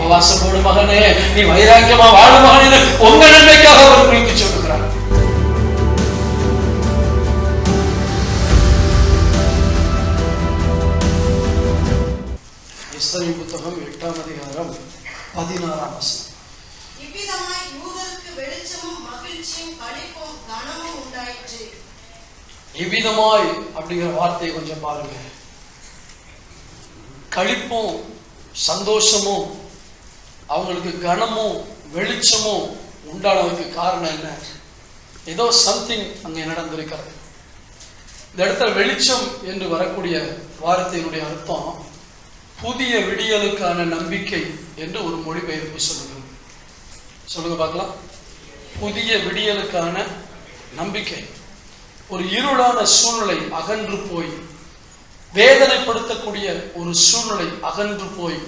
உபவாசத்தோடு மகனே, நீ வைராக்கியமா வாழும் மகனே, உங்க நன்மைக்காக அவர் உங்களுக்கு சொல்லுகிறார். எஸ்தரின் புத்தகம் 8ஆம் அதிகாரம் 16ஆம் வசனம். இவ்விதமாய் யூதருக்கு வெளிச்சமும் மகிழ்ச்சியும் களிப்பும் கனமும் உண்டாயிற்று. இவ்விதமாய் அப்படிங்கிற வார்த்தையை கொஞ்சம் பாருங்க. களிப்பும் சந்தோஷமும் அவங்களுக்கு கனமும் வெளிச்சமும் உண்டானதுக்கு காரணம் என்ன? ஏதோ சம்திங் அங்கே நடந்திருக்கிறது. இந்த இடத்துல வெளிச்சம் என்று வரக்கூடிய வார்த்தையினுடைய அர்த்தம் புதிய விடியலுக்கான நம்பிக்கை என்று ஒரு மொழிபெயர்ப்பு சொல்லுகிறது. சொல்லுங்க பார்க்கலாம். புதிய விடியலுக்கான நம்பிக்கை. ஒரு இருளான சூழ்நிலை அகன்று போய், வேதனைப்படுத்தக்கூடிய ஒரு சூழ்நிலை அகன்று போய்,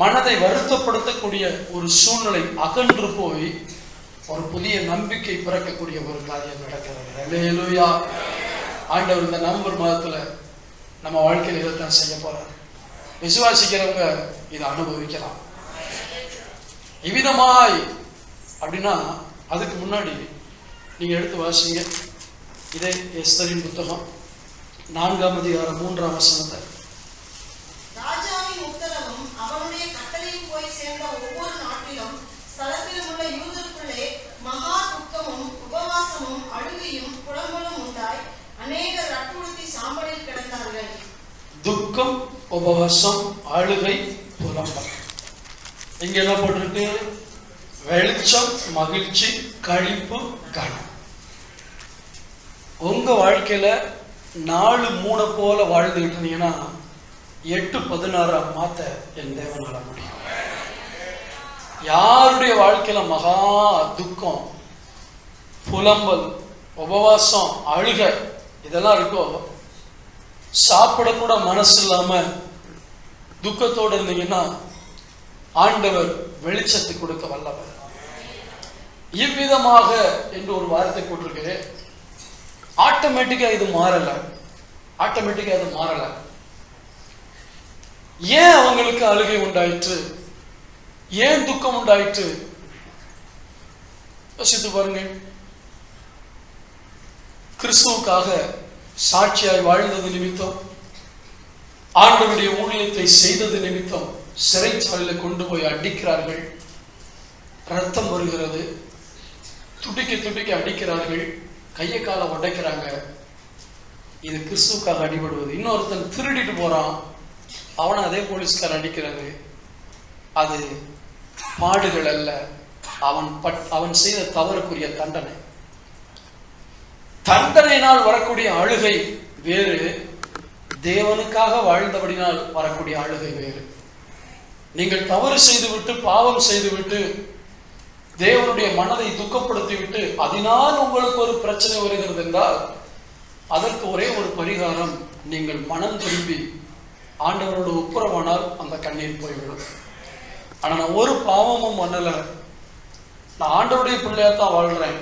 மனதை வருத்தப்படுத்தக்கூடிய ஒரு சூழ்நிலை அகன்று போய் ஒரு புதிய நம்பிக்கை பிறக்கக்கூடிய ஒரு காரியம் நடக்கிறது. அல்லேலூயா. ஆண்டவர் இந்த நவம்பர் மாதத்துல நம்ம வாழ்க்கையில் இதைத்தான் செய்ய போறார். விசுவாசிக்கிறவங்க இதை அனுபவிக்கலாம். இவ்விதமாய் அப்படின்னா அதுக்கு முன்னாடி நீங்க எடுத்து வாசிங்க. இதே எஸ்தரின் புத்தகம் 4ஆம் அதிகாரம் 3ஆம் வசனத்தை. ராஜாவின் உத்தரவும் அவனுடைய கட்டளையும் போய் சேர்ந்த ஒவ்வொரு நாட்டிலும் ஸ்தலத்திலும் உள்ள யூதருக்குள்ளே மகா துக்கமும் உபவாசமும் அழுகையும் புலம்பலும் உண்டாய் அநேகர் ரட்டுடுத்தி சாம்பலில் கிடந்தார்கள். துக்கம், உபவாசம், அழுகை, புலம்பல். இங்க என்ன போட்டிருக்கு? வெளிச்சம், மகிழ்ச்சி, களிப்பு, கனம். உங்க வாழ்க்கையில 4-3 போல வாழ்ந்துகிட்டு இருந்தீங்கன்னா 8-16 மாத்த என் தேவனால முடியும். யாருடைய வாழ்க்கையில மகா துக்கம், புலம்பல், உபவாசம், அழுக இதெல்லாம் இருக்கோ, சாப்பிடக்கூட மனசு இல்லாம துக்கத்தோடு இருந்தீங்கன்னா ஆண்டவர் வெளிச்சத்தை கொடுக்க வல்லவர். இவ்விதமாக என்று ஒரு வார்த்தை போட்டிருக்கு. ஆட்டோமேட்டிக்கா இது மாறல. ஏன் அவங்களுக்கு அழுகை உண்டாயிற்று? ஏன் துக்கம் உண்டாயிற்று? யோசித்து பாருங்க. கிறிஸ்துவுக்காக சாட்சியாய் வாழ்ந்தது நிமித்தம், ஆண்டவருடைய ஊழியத்தை செய்தது நிமித்தம் சிறைச்சாலையில் கொண்டு போய் அடிக்கிறார்கள். ரத்தம் வருகிறது. துடிக்க அடிக்கிறார்கள். கையை காலை உடைக்கிறாங்க. இது கிறிஸ்துவுக்காக அடிபடுவது. இன்னொருத்தன் திருடிட்டு போறான், அவனை அதே போலீஸ்கார அடிக்கிறது. அது பாடுகள் அல்ல, அவன் செய்த தவறுக்குரிய தண்டனை. தண்டனையினால் வரக்கூடிய அழுகை வேறு, தேவனுக்காக வாழ்ந்தபடினால் வரக்கூடிய அழுகை வேறு. நீங்கள் தவறு செய்துவிட்டு, பாவம் செய்துவிட்டு, தேவனுடைய மனதை துக்கப்படுத்திவிட்டு அதனால் உங்களுக்கு ஒரு பிரச்சனை வருகிறது என்றால் அதற்கு ஒரே ஒரு பரிகாரம், நீங்கள் மனம் திரும்பி ஆண்டவரோட ஒப்புரவானால் அந்த கண்ணீர் போய்விடும். ஆனா நான் ஒரு பாவமும் பண்ணல, நான் ஆண்டவருடைய பிள்ளையாத்தான் வாழ்றேன்,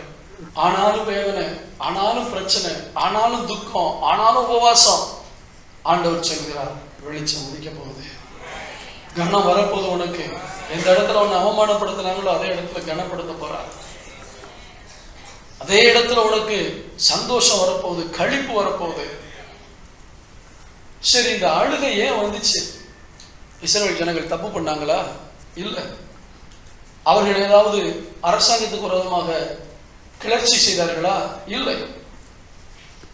ஆனாலும் வேதனை, ஆனாலும் பிரச்சனை, ஆனாலும் துக்கம், ஆனாலும் உபவாசம். ஆண்டவர் சொல்கிறார், வெளிச்சம் முடிக்க போகுது, கனம் வரப்போது. உனக்கு எந்த இடத்துல உன்னை அவமானப்படுத்தினாங்களோ அதே இடத்துல கனப்படுத்த போறார். அதே இடத்துல உனக்கு சந்தோஷம் வரப்போகுது, களிப்பு வரப்போகுது. சரி, இந்த அழுகை ஏன் வந்துச்சு? இஸ்ரவேல் ஜனங்கள் தப்பு பண்ணாங்களா? இல்லை. அவர்கள் ஏதாவது அரசாங்கத்துக்கு விரோதமாக கிளர்ச்சி செய்தார்களா? இல்லை.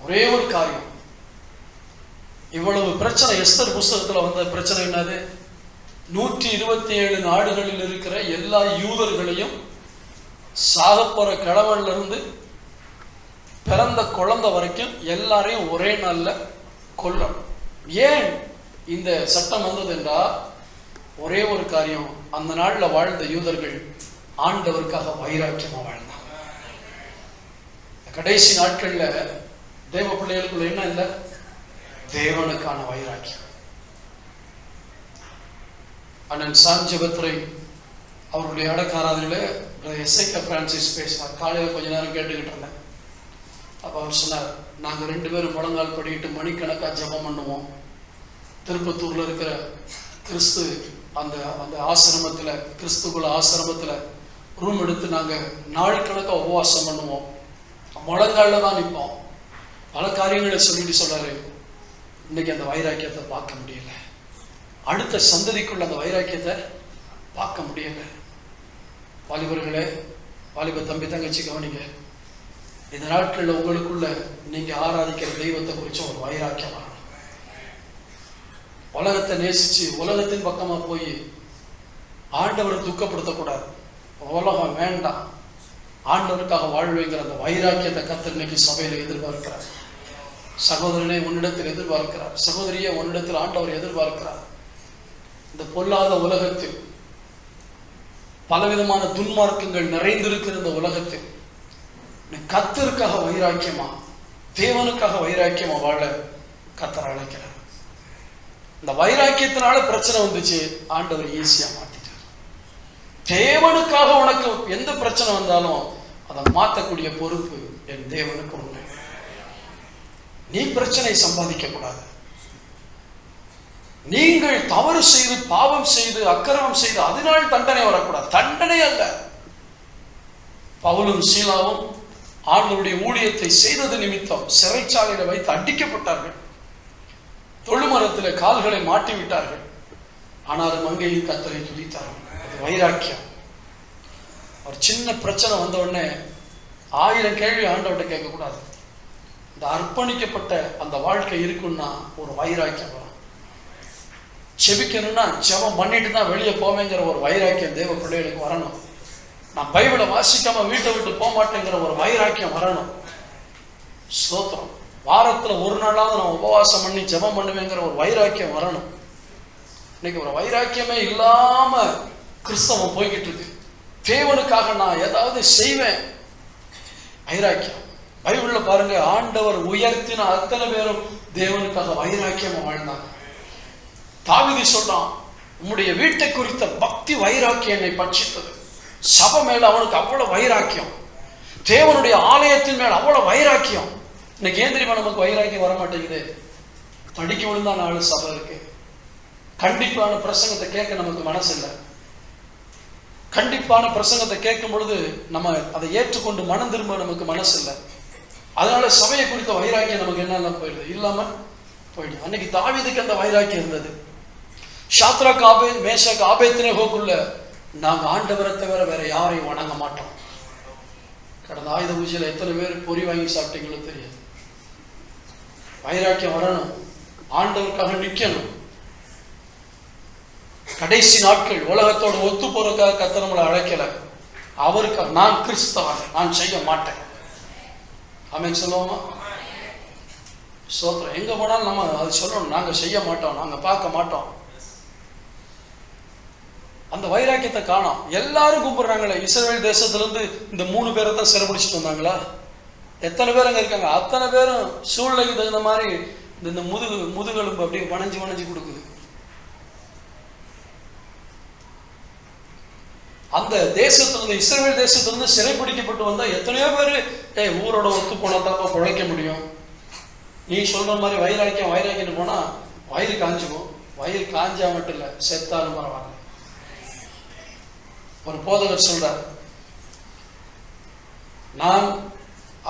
ஒரே ஒரு காரியம். இவ்வளவு பிரச்சனை, எஸ்தர் புஸ்தகத்துல வந்த பிரச்சனை என்னது? 127 நாடுகளில் இருக்கிற எல்லா யூதர்களையும் சாகப்போற கிழவன்ல இருந்து பிறந்த குழந்தை வரைக்கும் எல்லாரையும் ஒரே நாள்ல கொல்லணும். ஏன் இந்த சட்டம் வந்தது என்றால் ஒரே ஒரு காரியம், அந்த நாள்ல வாழ்ந்த யூதர்கள் ஆண்டவருக்காக வைராக்கியமா வாழ்ந்தாங்க. கடைசி நாட்கள்ல தேவ பிள்ளைகளுக்குள்ள என்ன இல்லை? தேவனுக்கான வைராக்கியம். அண்ணன் சாஞ்சபத்ரை அவருடைய அடக்காராதனையில எஸ்ஐகே பிரான்சிஸ் பேசினார். காலையில் கொஞ்ச நேரம் கேட்டுக்கிட்டு இருந்தேன். அப்போ அவர் சொன்னார், நாங்கள் 2 பேரும் முழங்கால் படிக்கிட்டு மணிக்கணக்காக ஜெபம் பண்ணுவோம். திருப்பத்தூர்ல இருக்கிற கிறிஸ்து அந்த அந்த ஆசிரமத்தில், கிறிஸ்துக்குள்ள ஆசிரமத்தில் ரூம் எடுத்து நாங்கள் நாள் கணக்காக உபவாசம் பண்ணுவோம். முழங்காலில் தான் நிற்போம். பல காரியங்களை சொல்லிட்டு சொல்றாரு, இன்னைக்கு அந்த வைராக்கியத்தை பார்க்க முடியல. அடுத்த சந்ததிக்குள்ள அந்த வைராக்கியத்தை பார்க்க முடியல. வாலிபர்களே, வாலிப தம்பி தங்கச்சி கவனிங்க. இந்த நாட்களில் உங்களுக்குள்ள நீங்க ஆராதிக்கிற தெய்வத்தை குறிச்ச ஒரு வைராக்கியம் வரணும். உலகத்தை நேசிச்சு உலகத்தின் பக்கமா போய் ஆண்டவரை துக்கப்படுத்தக்கூடாது. உலகம் வேண்டாம், ஆண்டவருக்காக வாழ்வேங்கிற அந்த வைராக்கியத்தை கர்த்தர் இன்னைக்கு சபையில எதிர்பார்க்கிறார். சகோதரனே உன்னிடத்தில் எதிர்பார்க்கிறார். சகோதரியே உன்னிடத்தில் ஆண்டவர் எதிர்பார்க்கிறார். இந்த பொல்லாத உலகத்தில், பலவிதமான துன்மார்க்கங்கள் நிறைந்திருக்கிற இந்த உலகத்தில் கர்த்தருக்காக வைராக்கியமா, தேவனுக்காக வைராக்கியமா வாழ கர்த்தர் அழைக்கிறார். இந்த வைராக்கியத்தினால பிரச்சனை வந்துச்சு, ஆண்டவர் ஈஸியா மாத்திட்டார். தேவனுக்காக உனக்கு எந்த பிரச்சனை வந்தாலும் அதை மாற்றக்கூடிய பொறுப்பு என் தேவனுக்கு உண்டு. நீ பிரச்சனை சம்பாதிக்க கூடாது. நீங்கள் தவறு செய்து, பாவம் செய்து, அக்கிரமம் செய்து அதனால் தண்டனை வரக்கூடாது. தண்டனை அல்ல. பவுலும் சீலாவும் ஆண்டவருடைய ஊழியத்தை செய்தது நிமித்தம் சிறைச்சாலையில வைத்து அடிக்கப்பட்டார்கள். தொழுமரத்தில் கால்களை மாட்டி விட்டார்கள். ஆனாலும் அங்கேயும் கர்த்தரை துதித்தார்கள். அது வைராக்கியம். ஒரு சின்ன பிரச்சனை வந்த உடனே 1000 கேள்வி ஆண்டவர்கிட்ட கேட்கக்கூடாது. இந்த அர்ப்பணிக்கப்பட்ட அந்த வாழ்க்கை இருக்குன்னா ஒரு வைராக்கியம் வரும். செபிக்கணும்னா ஜெபம் பண்ணிட்டு தான் வெளியே போவேங்கிற ஒரு வைராக்கியம் தேவ பிள்ளைகளுக்கு வரணும். நான் பைபிளை வாசிக்காம வீட்டை விட்டு போக மாட்டேங்கிற ஒரு வைராக்கியம் வரணும். ஸ்தோத்திரம். வாரத்துல ஒரு நாளாவது நான் உபவாசம் பண்ணி ஜெபம் பண்ணுவேங்கிற ஒரு வைராக்கியம் வரணும். இன்னைக்கு ஒரு வைராக்கியமே இல்லாம கிறிஸ்தவம் போய்கிட்டு இருக்கு. தேவனுக்காக நான் ஏதாவது செய்வேன். வைராக்கியம். பைபிள்ல பாருங்க, ஆண்டவர் உயர்த்தின அத்தனை பேரும் தேவனுக்காக வைராக்கியமா வாழ்ந்தாங்க. தாவீது சொல்றான், உம்முடைய வீட்டை குறித்த பக்தி வைராக்கியம் என்னை பட்சித்தது. சபை மேல அவனுக்கு அவ்வளவு வைராக்கியம், தேவனுடைய ஆலயத்தின் மேல அவ்வளவு வைராக்கியம். இன்னைக்கு ஏன் தெரியுமா நமக்கு வைராக்கியம் வர மாட்டேங்குது? தடிக்க விழுந்தா 4 சபை இருக்கு. கண்டிப்பான பிரசங்கத்தை கேட்க நமக்கு மனசு இல்லை. கண்டிப்பான பிரசங்கத்தை கேட்கும் பொழுது நம்ம அதை ஏற்றுக்கொண்டு மனம் திரும்ப நமக்கு மனசு இல்லை. அதனால சபையை குறித்த வைராக்கியம் நமக்கு என்ன போயிடுது, இல்லாம போயிடுது. அன்னைக்கு தாவீதுக்கு அந்த வைராக்கியம் இருந்தது. ஷாத்ராக், மேஷாக், ஆபேத்நேகோக்குள்ள நாங்க ஆண்டவரை தவிர வேற யாரையும் வணங்க மாட்டோம். கடந்த ஆயுத பூஜையில எத்தனை பேர் பொறி வாங்கி சாப்பிட்டீங்களோ தெரியாது. வைராக்கியம் வரணும். ஆண்டவருக்காக நிக்கணும். கடைசி நாட்கள் உலகத்தோடு ஒத்து போறதுக்காக கர்த்தர் நம்மளை அழைக்கல. அவருக்காக நான் கிறிஸ்தவன், நான் செய்ய மாட்டேன். ஆமென் சொல்லுவோமா? ஸ்தோத்திரம். எங்க போனாலும் நம்ம அது சொல்லணும், நாங்க செய்ய மாட்டோம், நாங்க பார்க்க மாட்டோம். அந்த வைராக்கியத்தை காணோம். எல்லாரும் கும்பிடுறாங்களே. இஸ்ரவேல் தேசத்துல இருந்து இந்த 3 பேரை தான் சிறைபிடிச்சிட்டு வந்தாங்களா? எத்தனை பேர் அங்க இருக்காங்க? அத்தனை பேரும் சூழ்நிலைக்கு தகுந்த மாதிரி இந்த முதுகெலும்பு அப்படியே வணைஞ்சு கொடுக்குது. அந்த தேசத்திலிருந்து, இஸ்ரவேல் தேசத்திலிருந்து சிறைப்பிடிக்கப்பட்டு வந்தா எத்தனையோ பேர் ஊரோட ஒத்து போனா தான் பிழைக்க முடியும். நீ சொல்ற மாதிரி வைராக்கியம் போனா வயிறு காஞ்சுக்கும். வயிறு காஞ்சா மட்டும் இல்லை, செத்தாலும் பரவாயில்ல. ஒரு போதகர் சொல்றார், நான்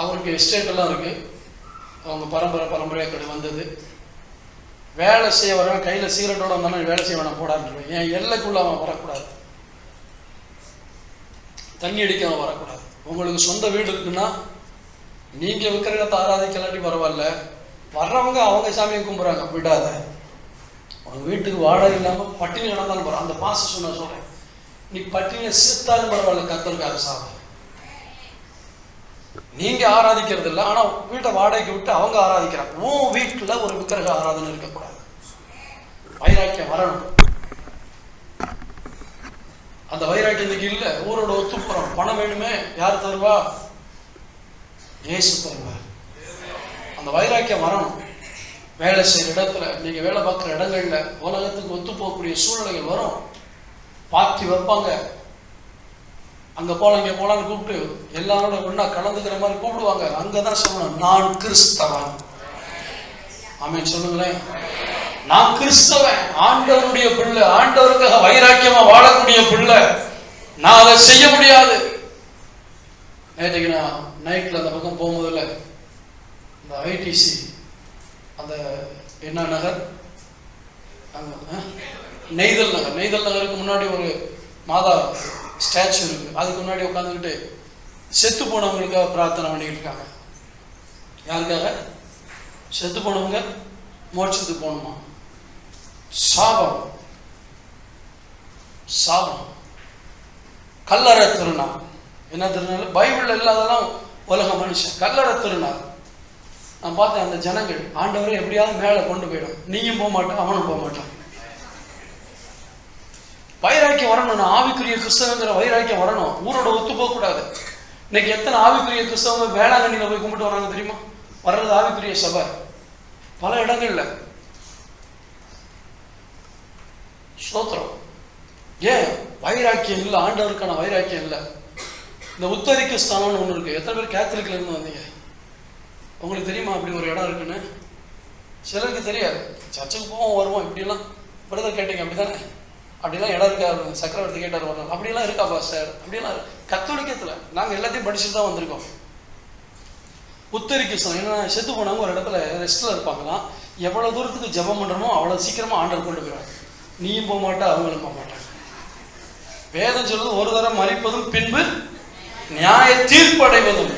அவருக்கு எஸ்டேட் எல்லாம் இருக்கு, அவங்க பரம்பரையாக கடை வந்தது. வேலை செய்ய வர கையில் சிகரெட்டோட வந்தாலும் வேலை செய்ய வேணாம் போடான்னு, என் எல்லைக்குள்ள அவன் வரக்கூடாது, தண்ணி அடிக்க அவன் வரக்கூடாது. உங்களுக்கு சொந்த வீடு இருக்குன்னா நீங்க விக்கிரகத்தை ஆராதிக்கலாட்டி பரவாயில்ல, வர்றவங்க அவங்க சாமியை கும்பிட்றாங்க, விடாத. உனக்கு வீட்டுக்கு வாடகை இல்லாமல் பட்டினி கிடந்தாலும் பரவாயில்ல. அந்த பாச சொல்றேன், நீ பட்டினியை செத்தாலும் பரவாயில்ல, கர்த்தருக்காக சாவு. நீங்க ஆராதிக்கிறது இல்லை, ஆனா வீட்டை வாடகைக்கு விட்டு அவங்க ஆராதிக்கிறாங்க. உன் வீட்டுல ஒரு விக்கிரக ஆராதனை இருக்கக்கூடாது. வைராக்கியம் வரணும். அந்த வைராக்கியம் இன்னைக்கு இல்லை. ஊரோட ஒத்து போறோம். பணம் வேணுமே, யார் தருவா? இயேசு தருவார். அந்த வைராக்கியம் வரணும். வேலை செய்கிற இடத்துல, நீங்க வேலை பார்க்குற இடங்கள்ல உலகத்துக்கு ஒத்து போகக்கூடிய சூழ்நிலைகள் வரும். பார்ட்டி வைப்பாங்க, அங்க போலாம் இங்க போலான்னு கூப்பிட்டு எல்லாரோட ஒன்னா கலந்துக்கிற மாதிரி கூப்பிடுவாங்க. அங்கதான் சொல்லணும், நான் கிறிஸ்தவன். ஆமென் சொல்லுங்களேன். நான் கிறிஸ்தவன், ஆண்டவருடைய பிள்ளை, ஆண்டவருக்காக வைராக்கியமா வாழக்கூடிய பிள்ளை. நான் அதை செய்ய முடியாது. நேற்றுக்கு நான் நைட்ல அந்த பக்கம் போகும்போதுல இந்த ஐடிசி அந்த என்ன நகர், அங்க நெய்தல் நகர், நெய்தல் நகருக்கு முன்னாடி ஒரு மாதா ஸ்டாச்சு இருக்கு. அதுக்கு முன்னாடி உட்காந்துக்கிட்டு செத்து போனவங்களுக்காக பிரார்த்தனை பண்ணிக்கிட்டு இருக்காங்க. யாருக்காக? செத்து போனவங்க மோட்சத்துக்கு போகணுமா. சாபம், சாபம். கல்லறை திருநாள். என்ன திருநாள்? பைபிள்ல இல்லாதெல்லாம் உலக மனுஷன். கல்லறை திருநாள். நான் பார்த்தேன், அந்த ஜனங்கள் ஆண்டவரை எப்படியாவது மேலே கொண்டு போயிடும். நீயும் போக மாட்டான், அவனும் போக மாட்டான். வைராக்கியம் வரணும். நான் ஆவிக்குரிய கிறிஸ்தவங்கிற வைராக்கியம் வரணும். ஊரோட ஒத்து போக கூடாது. இன்னைக்கு எத்தனை ஆவிக்குரிய கிறிஸ்தவங்க வேளாங்கண்ணியில போய் கும்பிட்டு வராங்க தெரியுமா? வர்றது ஆவிக்குரிய சபை பல இடங்கள்ல. ஸ்தோத்திரம். ஏன்? வைராக்கியம் இல்லை, ஆண்டவருக்கான வைராக்கியம் இல்லை. இந்த உத்தரிக்க ஸ்தானம்னு ஒன்று இருக்கு. எத்தனை பேர் கேத்தலிக்ல இருந்து வந்தீங்க? உங்களுக்கு தெரியுமா அப்படி ஒரு இடம் இருக்குன்னு? சிலருக்கு தெரியாது. சர்ச்சுக்கு போவோம் வருவோம் இப்படிலாம். இப்படிதான் கேட்டீங்க அப்படிதானே? அப்படிலாம் இடம் இருக்கா? சக்கரவர்த்தி கேட்டார் வரலாம். அப்படிலாம் இருக்கா பாஸ்டர்? அப்படிலாம் கத்தோலிக்கத்துல நாங்கள் எல்லாத்தையும் படிச்சுட்டு தான் வந்திருக்கோம். உத்தரிக்க ஸ்தானம் என்ன? செத்து போனவங்க ஒரு இடத்துல ரெஸ்ட்ல இருப்பாங்களாம். எவ்வளவு தூரத்துக்கு ஜெபம் பண்றோமோ அவ்வளவு சீக்கிரமா ஆண்டவர் கொண்டு போயிடுவாங்க. நீயும் போக மாட்டா, அவங்களும் போக மாட்டாங்க. வேதம் சொல்றது, ஒரு தரம் மரிப்பதும் பின்பு நியாய தீர்ப்படைவதும்.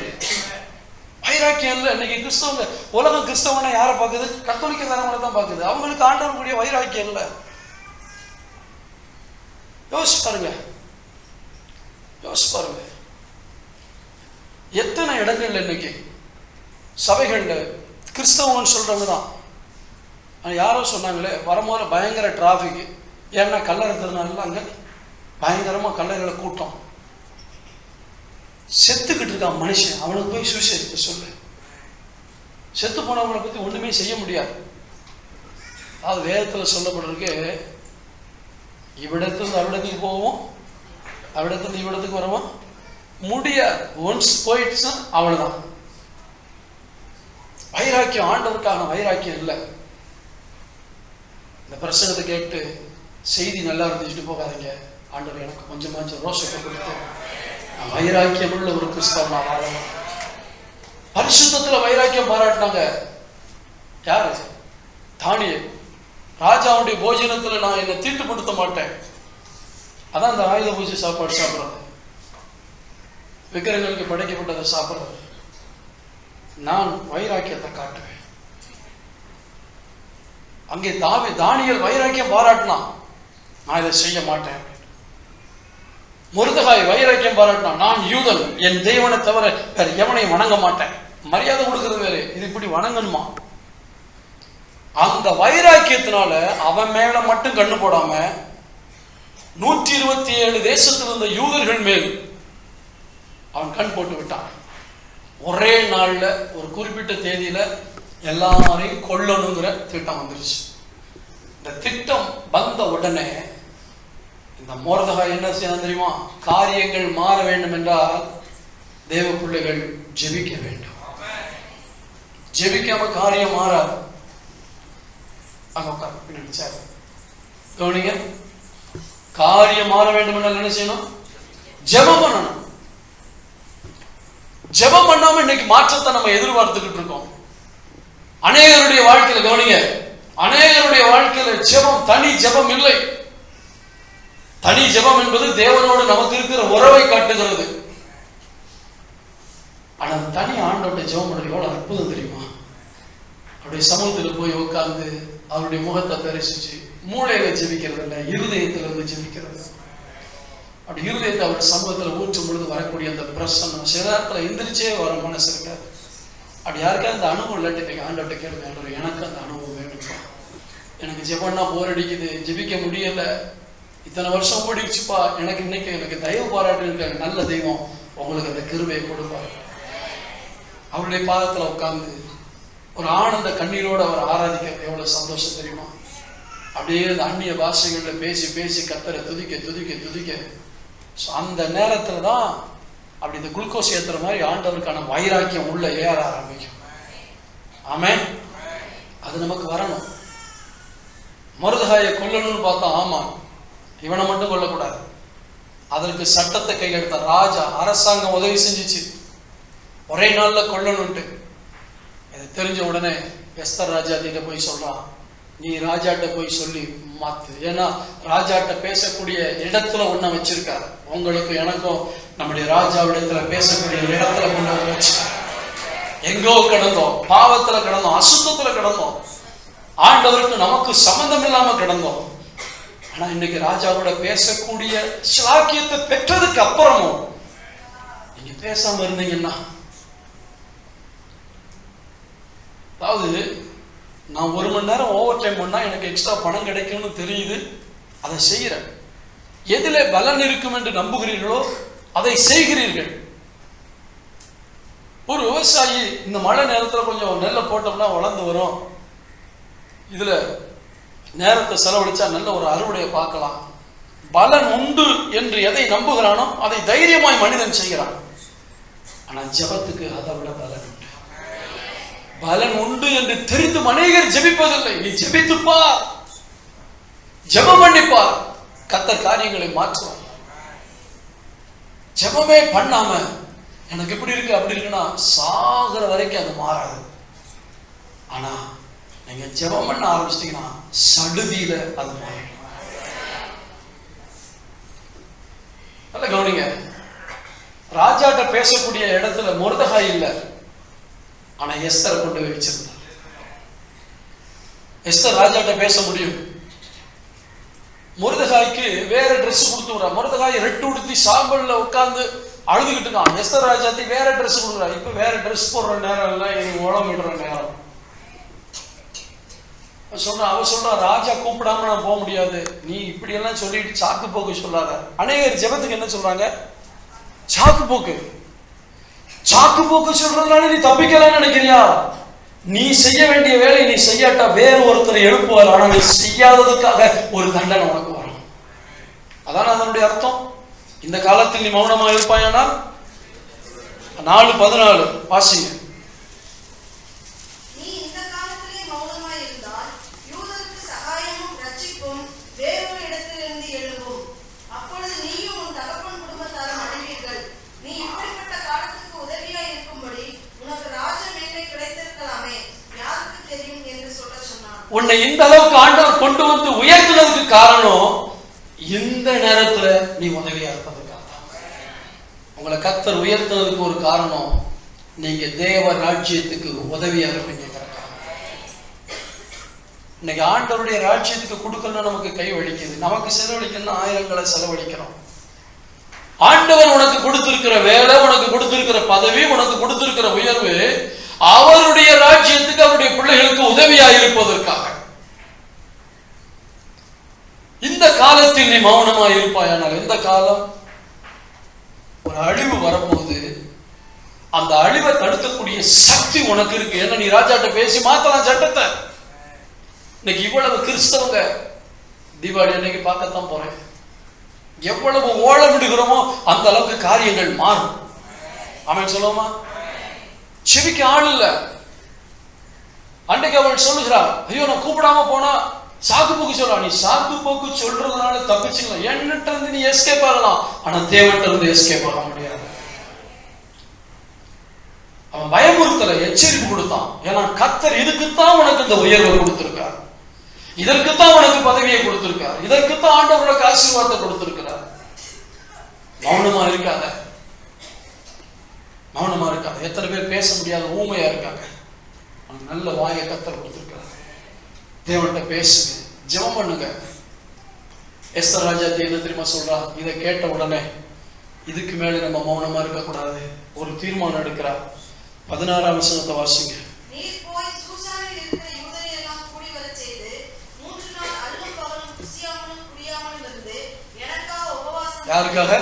வைராக்கியம் இல்லை. இன்னைக்கு கிறிஸ்தவங்க, உலகம் கிறிஸ்தவனை யாரை பார்க்குது? கத்தோலிக்க தரங்களை தான் பார்க்குது. அவங்களுக்கு ஆண்டவருடைய வைராக்கியம் இல்லை. யோசிச்சு பாருங்க, யோசிச்சு பாருங்க. எத்தனை இடங்கள்ல இன்னைக்கு சபைகள்ல கிறிஸ்தவங்கன்னு சொல்றவங்க தான். யாரோ சொன்னாங்களே, வரும்போது பயங்கர டிராஃபிக். ஏன்னா கல்லறை திருநாள்ல அங்க பயங்கரமா கல்லறைகளை கூட்டம். செத்துக்கிட்டு இருக்கான் மனுஷன், அவனுக்கு போய் சுவிசேஷத்தை சொல்லு. செத்து போனவங்களை பத்தி ஒண்ணுமே செய்ய முடியாது. அது வேதத்துல சொல்லப்பட்டிருக்கு, இவ்விடத்துல அவ்விடத்துக்கு போவோம், அவ்விடத்துல இவ்விடத்துக்கு வருவோம் முடியாது. ஒன்ஸ் போயிடுச்சுன்னா அவ்வளவுதான். வைராக்கியம், ஆண்டவருக்கான வைராக்கியம் இல்லை. இந்த பிரசங்கத்தை கேட்டு செய்தி நல்லா இருந்துச்சுட்டு போகாதீங்க. ஆண்டவர் எனக்கு கொஞ்சமாச்சும் ரோஷத்தை கொடுத்து நான் வைராக்கியம் உள்ள ஒரு கிறிஸ்தவன் நான் வாழணும். பரிசுத்தத்துல வைராக்கியம் பாராட்டினாங்க. யாரு? தானியேல். ராஜாவுடைய போஜனத்துல நான் என்னை தீட்டுப்படுத்த மாட்டேன். அதான் அந்த ஆயுத பூஜை சாப்பாடு சாப்பிட்றது, விக்கிரங்களுக்கு படைக்கப்பட்டதை சாப்பிட்றது. நான் வைராக்கியத்தை காட்டுவேன். அங்கே தானியேல் வைராக்கியம் பாராட்டினான், நான் இதை செய்ய மாட்டேன். மொர்தெகாய் வைராக்கியம் பாராட்டினான், நான் யூதன், என் தேவனை தவிர வேற எவனையும் வணங்க மாட்டேன். மரியாதை கொடுக்கிறது வேறு, இது இப்படி வணங்கணுமா? அந்த வைராக்கியத்தினால அவன் மேல மட்டும் கண்ணு போடாம 127 தேசத்தில் இருந்த யூதர்கள் மேல் அவன் கண் போட்டு விட்டான். ஒரே நாள்ல ஒரு குறிப்பிட்ட தேதியில எல்லாரையும் கொல்லணுங்கிற திட்டம் வந்துருச்சு. இந்த திட்டம் வந்த உடனே இந்த மொர்தெகாய் என்ன செய்யணும் தெரியுமா? காரியங்கள் மாற வேண்டும் என்றால் தேவ பிள்ளைகள் ஜெபிக்க வேண்டும். ஜெபிக்காம காரியம் மாறாது. கவனிங்க, காரியம் மாற வேண்டும் என்றால் என்ன செய்யணும்? ஜெபம் பண்ணணும். ஜெபம் பண்ணாம இன்னைக்கு மாற்றத்தை நம்ம எதிர்பார்த்துக்கிட்டு இருக்கோம். அநேகருடைய வாழ்க்கையில கவனிங்க, அநேகருடைய வாழ்க்கையில ஜெபம், தனி ஜெபம் இல்லை. தனி ஜெபம் என்பது தேவனோடு நமக்கு இருக்கிற உறவை காட்டுகிறது. ஆனா தனி ஆண்டோட ஜெபம் பண்றது எவ்வளவு அற்புதம் தெரியுமா? அவருடைய சமூகத்தில் போய் உட்கார்ந்து அவருடைய முகத்தை தரிசிச்சு, மூளையில ஜெபிக்கிறது இல்லை, இருதயத்துல இருந்து ஜெபிக்கிறது. அப்படி இருதயத்தை அவர் சமூகத்துல ஊற்றும் பொழுது வரக்கூடிய அந்த பிரசன்னம் சில நேரத்துல எந்திரிச்சே வர மனசு இருக்காது. அப்படி யாருக்காவது அந்த அனுபவம் இல்லாட்டி நீங்க ஆண்டவர்கிட்ட கேளுங்க, ஆண்டவர் எனக்கு அந்த அனுபவம் வேணும்ப்பா, எனக்கு ஜெபம்னா போர் அடிக்குது, ஜெபிக்க முடியல, இத்தனை வருஷம் ஓடிச்சுப்பா, எனக்கு இன்னைக்கு எனக்கு தயவு பாராட்டு இருக்க நல்ல தெய்வம் உங்களுக்கு அந்த கிருபையை கொடுப்பார். அவருடைய பாதத்துல உட்கார்ந்து ஒரு ஆனந்த கண்ணீரோடு அவர் ஆராதிக்கிறது எவ்வளவு சந்தோஷம் தெரியுமா? அப்படியே அந்த அந்நிய பாஷைகள்ல பேசி பேசி கர்த்தரை துதிக்க துதிக்க துதிக்க. அந்த நேரத்துல தான் அப்படி இந்த குளுக்கோஸ் ஏத்துற மாதிரி ஆண்டவருக்கான வைராக்கியம் உள்ள ஏற ஆரம்பிக்கும். ஆமென். அது நமக்கு வரணும். மொர்தெகாயை கொல்லணும்னு பார்த்தா, ஆமா இவனை மட்டும் கொல்லக்கூடாது, அதற்கு சட்டத்தை கையில் எடுத்த ராஜா அரசாங்கம் உதவி செஞ்சிச்சு ஒரே நாள்ல கொல்லணும்ட்டு. இதை தெரிஞ்ச உடனே எஸ்தர் ராஜாத்திட்ட போய் சொல்றான், நீ ராஜாட்ட போய் சொல்லி மாத்து. ஏன்னா ராஜாட்ட பேசக்கூடிய இடத்துல ஒன்ன வச்சிருக்காரு. உங்களுக்கு எனக்கும் நம்முடைய ராஜாவிடத்துல பேசக்கூடிய இடத்துல ஒண்ணு வச்சிருக்காரு. எங்கோ கிடந்தோம், பாவத்துல கிடந்தோம், அசுத்தத்துல கிடந்தோம், ஆண்டவருக்கு நமக்கு சம்பந்தம் இல்லாம கிடந்தோம். ஆனா இன்னைக்கு ராஜாவோட பேசக்கூடிய ஸ்லாக்கியத்தை பெற்றதுக்கு அப்புறமும் நீங்க பேசாம இருந்தீங்கன்னா, அதாவது நான் 1 மணி நேரம் ஓவர் டைம் பண்ணா எனக்கு எக்ஸ்ட்ரா பணம் கிடைக்கும்னு தெரியுது, அதை செய்கிறேன். எதிலே பலன் இருக்கும் என்று நம்புகிறீர்களோ அதை செய்கிறீர்கள். ஒரு விவசாயி இந்த மழை நேரத்துல கொஞ்சம் நெல்லை போட்டோம்னா வளர்ந்து வரும், இதுல நேரத்தை செலவழிச்சா நல்ல ஒரு அறுவடையை பார்க்கலாம், பலன் உண்டு என்று எதை நம்புகிறானோ அதை தைரியமாய் மனிதன் செய்கிறான். ஆனா ஜெபத்துக்கு அதை விட பலன் உண்டு. பலன் உண்டு என்று தெரிந்து அநேகர் ஜெபிப்பதில்லை. நீ ஜெபித்துப்பார், ஜெபம் பண்ணிப்பார், கர்த்தர் காரியங்களை மாற்றுவார். ஜெபமே பண்ணாம எனக்கு இப்படி இருக்கு அப்படி இருக்குன்னா சாகிற வரைக்கும் அது மாறாது. ஆனா நீங்க ஜெபம் பண்ண ஆரம்பிச்சிட்டீங்கன்னா சடுதியில அது மாறும். நல்ல கவனிங்க, ராஜாட்ட பேசக்கூடிய இடத்துல மொர்தெகாய் இல்லை, ஆனா எஸ்தரை கொண்டு போய் வச்சிருந்தார். எஸ்தர் ராஜாட்ட பேச முடியும். மொர்தெகாய்க்கு வேற ட்ரெஸ் கொடுத்துறான். மொர்தெகாய் ரெட்டு உடுத்தி சாம்பல்ல உட்கார்ந்து அழுதுகிட்டு இருக்கான். எஸ்தர் ராஜாத்தி வேற ட்ரெஸ் கொடுக்குறா. இப்ப வேற ட்ரெஸ் போடுற நேரம் இல்லை, இது உளமிடுற நேரம். அவ சொல்றா, ராஜா கூப்பிடாம நான் போக முடியாது, நீ இப்படி எல்லாம் சொல்லிட்டு சாக்கு போக்கு சொல்லாத. அநேகர் ஜெபத்துக்கு என்ன சொல்றாங்க? சாக்கு போக்கு. சாக்கு போக்கு சொல்றதுனால நீ தப்பிக்கலாம்னு நினைக்கிறியா? நீ செய்ய வேண்டிய வேலை நீ செய்யாட்டா வேறு ஒருத்தரை எழுப்புவார், ஆனா நீ செய்யாததுக்காக ஒரு தண்டனை உனக்கு வரும். அதான் அதனுடைய அர்த்தம். இந்த காலத்தில் நீ மௌனமா இருப்பாயானா 4:14 வாசிங்க. உன்னை இந்த அளவுக்கு ஆண்டவர் கொண்டு வந்து உயர்த்துனதுக்கு காரணம் இந்த நேரத்துல நீ உதவியா இருப்பதுக்காக. உங்களை கர்த்தர் உயர்த்துனதுக்கு ஒரு காரணம் நீங்க தேவ ராஜ்யத்துக்கு உதவியா இருப்பீங்க. இன்னைக்கு ஆண்டவருடைய ராஜ்யத்துக்கு கொடுக்கணும்னா நமக்கு கை வலிக்குது, நமக்கு செலவழிக்கணும்னா ஆயிரங்களை செலவழிக்கிறோம். ஆண்டவர் உனக்கு கொடுத்திருக்கிற வேலை, உனக்கு கொடுத்திருக்கிற பதவி, உனக்கு கொடுத்திருக்கிற உயர்வு அவருடைய ராஜ்யத்துக்கு அவருடைய பிள்ளைகளுக்கு உதவியா இருப்பதற்காக. இந்த காலத்தில் நீ மௌனமா இருப்பாயானால் எந்த காலம்? ஒரு அழிவு வரும்போது அந்த அழிவை தடுக்கக்கூடிய சக்தி உனக்கு இருக்கு. ஏன்னா நீ ராஜாட்ட பேசி மாத்தலாம் சட்டத்தை. இன்னைக்கு இவ்வளவு கிறிஸ்தவங்க தீபாவளி அன்னைக்கு பார்க்கத்தான் போறேன். எவ்வளவு ஓலமிடுகிறோமோ அந்த அளவுக்கு காரியங்கள் மாறும். ஆமென் சொல்லுவோமா? செவிக்கு ஆள் இல்ல. அன்னைக்கு அவள் சொல்லுகிறாள், ஐயோ நான் கூப்பிடாம போனா சாக்கு போக்கு சொல்றா. நீ சாக்கு போக்கு சொல்றதுனால தப்பிச்சுக்கலாம், என்கிட்ட இருந்து நீ எஸ்கேப் ஆகலாம், ஆனா தேவன்கிட்ட இருந்து எஸ்கேப் ஆக முடியாது. அவன் பயமுறுத்தல, எச்சரிப்பு கொடுத்தான். ஏன்னா கர்த்தர் இதுக்குத்தான் உனக்கு இந்த உயர்வை கொடுத்திருக்கார், இதற்குத்தான் உனக்கு பதவியை கொடுத்திருக்கார், இதற்குத்தான் ஆண்டவருக்கு ஆசீர்வாதத்தை கொடுத்திருக்கிறார். மௌனமா இருக்காத, மௌனமா இருக்காது. எத்தனை பேர் பேச முடியாத ஊமையா இருக்காங்க, நல்ல வாயை கர்த்தர் கொடுத்திருக்காரு. தேவன்கிட்ட பேசுங்க, ஜெபம் பண்ணுங்க. எஸ்தர் ராஜாத்தி என்ன தெரியுமா சொல்றா? இதை கேட்ட உடனே இதுக்கு மேல நம்ம மௌனமா இருக்க கூடாது, ஒரு தீர்மானம் எடுக்கிறார். 16ஆம் வசனத்தை வாசிங்க. யாருக்காக?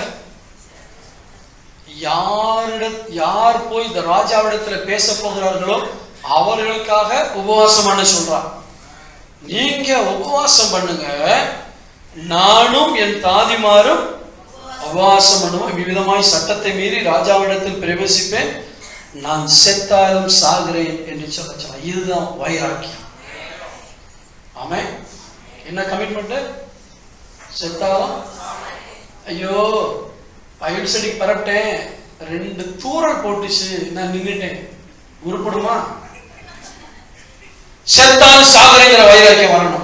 யார் போய் இந்த ராஜாவிடத்துல பேச போகிறார்களோ அவர்களுக்காக உபவாசம் பண்ண சொல்றார். நீங்க உபவாசம் பண்ணுங்க, நானும் என் தாதிமாரும் உபவாசம் பண்ணுவோம். இவ்விதமாய் சட்டத்தை மீறி ராஜாவிடத்தில் பிரவேசிப்பேன், நான் செத்தாலும் சாகிறேன் என்று சொல்ல. இதுதான் வைராக்கியம். ஆமென். என்ன கமிட்மெண்ட்? செத்தாலும், ஐயோ பயிர் செடிக்கு பரப்பிட்டேன், 2 தூரல் போட்டுச்சு, நான் நின்னுட்டேன், உருப்படுமா? செத்தாலும் சாகுறேங்கிற வைராக்கியம் வரணும்.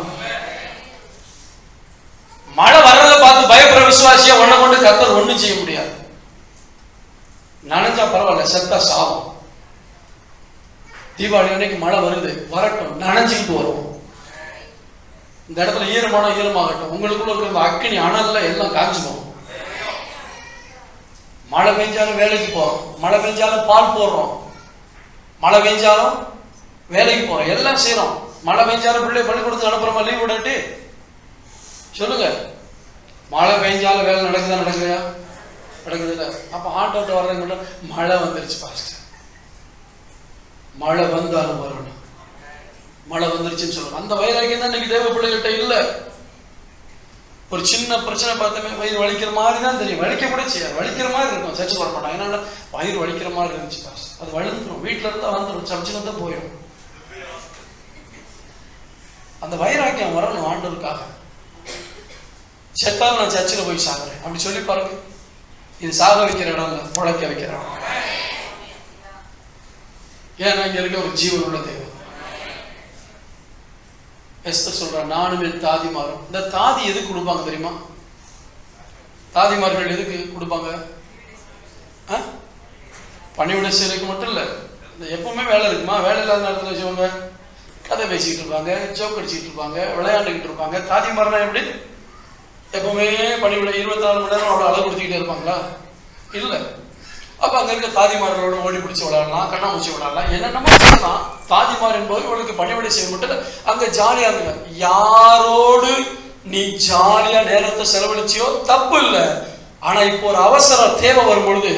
மழை வர்றதை பார்த்து பயப்படுற விசுவாசியா ஒன்ன கொண்டு கர்த்தர் ஒண்ணும் செய்ய முடியாது. நனைஞ்சா பரவாயில்ல, செத்தா சாகும். தீபாவளி அன்னைக்கு மழை வருது, வரட்டும், நனைஞ்சுக்கிட்டு வருவோம். இந்த இடத்துல ஈரமாகட்டும், உங்களுக்குள்ள இருக்கிற அக்கினி அனல்ல எல்லாம் காய்ச்சி போகும். மழை பெஞ்சாலும் வேலைக்கு போறோம், மழை பெஞ்சாலும் பால் போடுறோம், மழை பெஞ்சாலும் வேலைக்கு போறோம், எல்லாம் செய்யறோம். மழை பெஞ்சாலும் பிள்ளை பள்ளிக்கூடத்துக்கு அனுப்புறோமா லீவ் விடட்டு? சொல்லுங்க. மழை பெஞ்சாலும் வேலை நடக்குதா? நடக்குது இல்லை? அப்ப ஆண்டோட்ட வர்றவங்க மழை வந்துருச்சு பாஸ்டர், மழை வந்தாலும் வரணும், மழை வந்துருச்சுன்னு சொல்லுவோம். அந்த வைராக்கியம் தான் இன்னைக்கு தேவ பிள்ளைகிட்ட இல்லை. ஒரு சின்ன பிரச்சனை பார்த்தமே வயிறு வலிக்கிற மாதிரி தான் தெரியும், வலிக்க கூட செய்யாது, வலிக்கிற மாதிரி இருக்கும், சர்ச்சு வர மாட்டாங்க. ஏன்னா வயிறு வலிக்கிற மாதிரி இருந்துச்சு பாஸ்டர், அது வழுந்துடும், வீட்டுல இருந்தா வந்துடும், சர்ச்சுக்கு வந்து போயிடும். அந்த வைராக்கியம் வரணும் ஆண்டவருக்காக. செத்தாலும் நான் சர்ச்சில் போய் சாகுறேன் அப்படி சொல்லி பாருங்க. இது சாக வைக்கிற இடம் இல்லை, புழைக்க வைக்கிற இடம். ஏன்னா இங்க இருக்க ஒரு ஜீவன் உள்ள தேவை. எஸ்தர் சொல்ற, நானும் என் தாதிமாரும். இந்த தாதி எதுக்கு கொடுப்பாங்க தெரியுமா? தாதிமார்கள் எதுக்கு கொடுப்பாங்க? பணிவிட செய்யறதுக்கு மட்டும் இல்ல, இந்த எப்பவுமே வேலை இருக்குமா? வேலை இல்லாத நேரத்தில் வச்சவங்க கதை பேசிக்கிட்டு இருப்பாங்க, ஜோக் அடிச்சுக்கிட்டு இருப்பாங்க, விளையாண்டுக்கிட்டு இருப்பாங்க. தாதிமார்னா எப்படி? எப்பவுமே பணிவிட 24 மணி நேரம் அவ்வளோ அளவு கொடுத்துக்கிட்டே இருப்பாங்களா? இல்லை. அப்ப அங்க இருக்க தாதிமார்களோட ஓடி பிடிச்சி விளையாடலாம், கண்ணாமூச்சி விளையாடலாம், என்னென்னமோ செய்யலாம். தாதிமார் என்பது உங்களுக்கு பணிவிடை செய்ய மட்டும் அங்க ஜாலியா இருங்க. யாரோடு நீ ஜாலியா நேரத்தை செலவழிச்சியோ தப்பு இல்லை. ஆனா இப்போ ஒரு அவசர தேவை வரும் பொழுது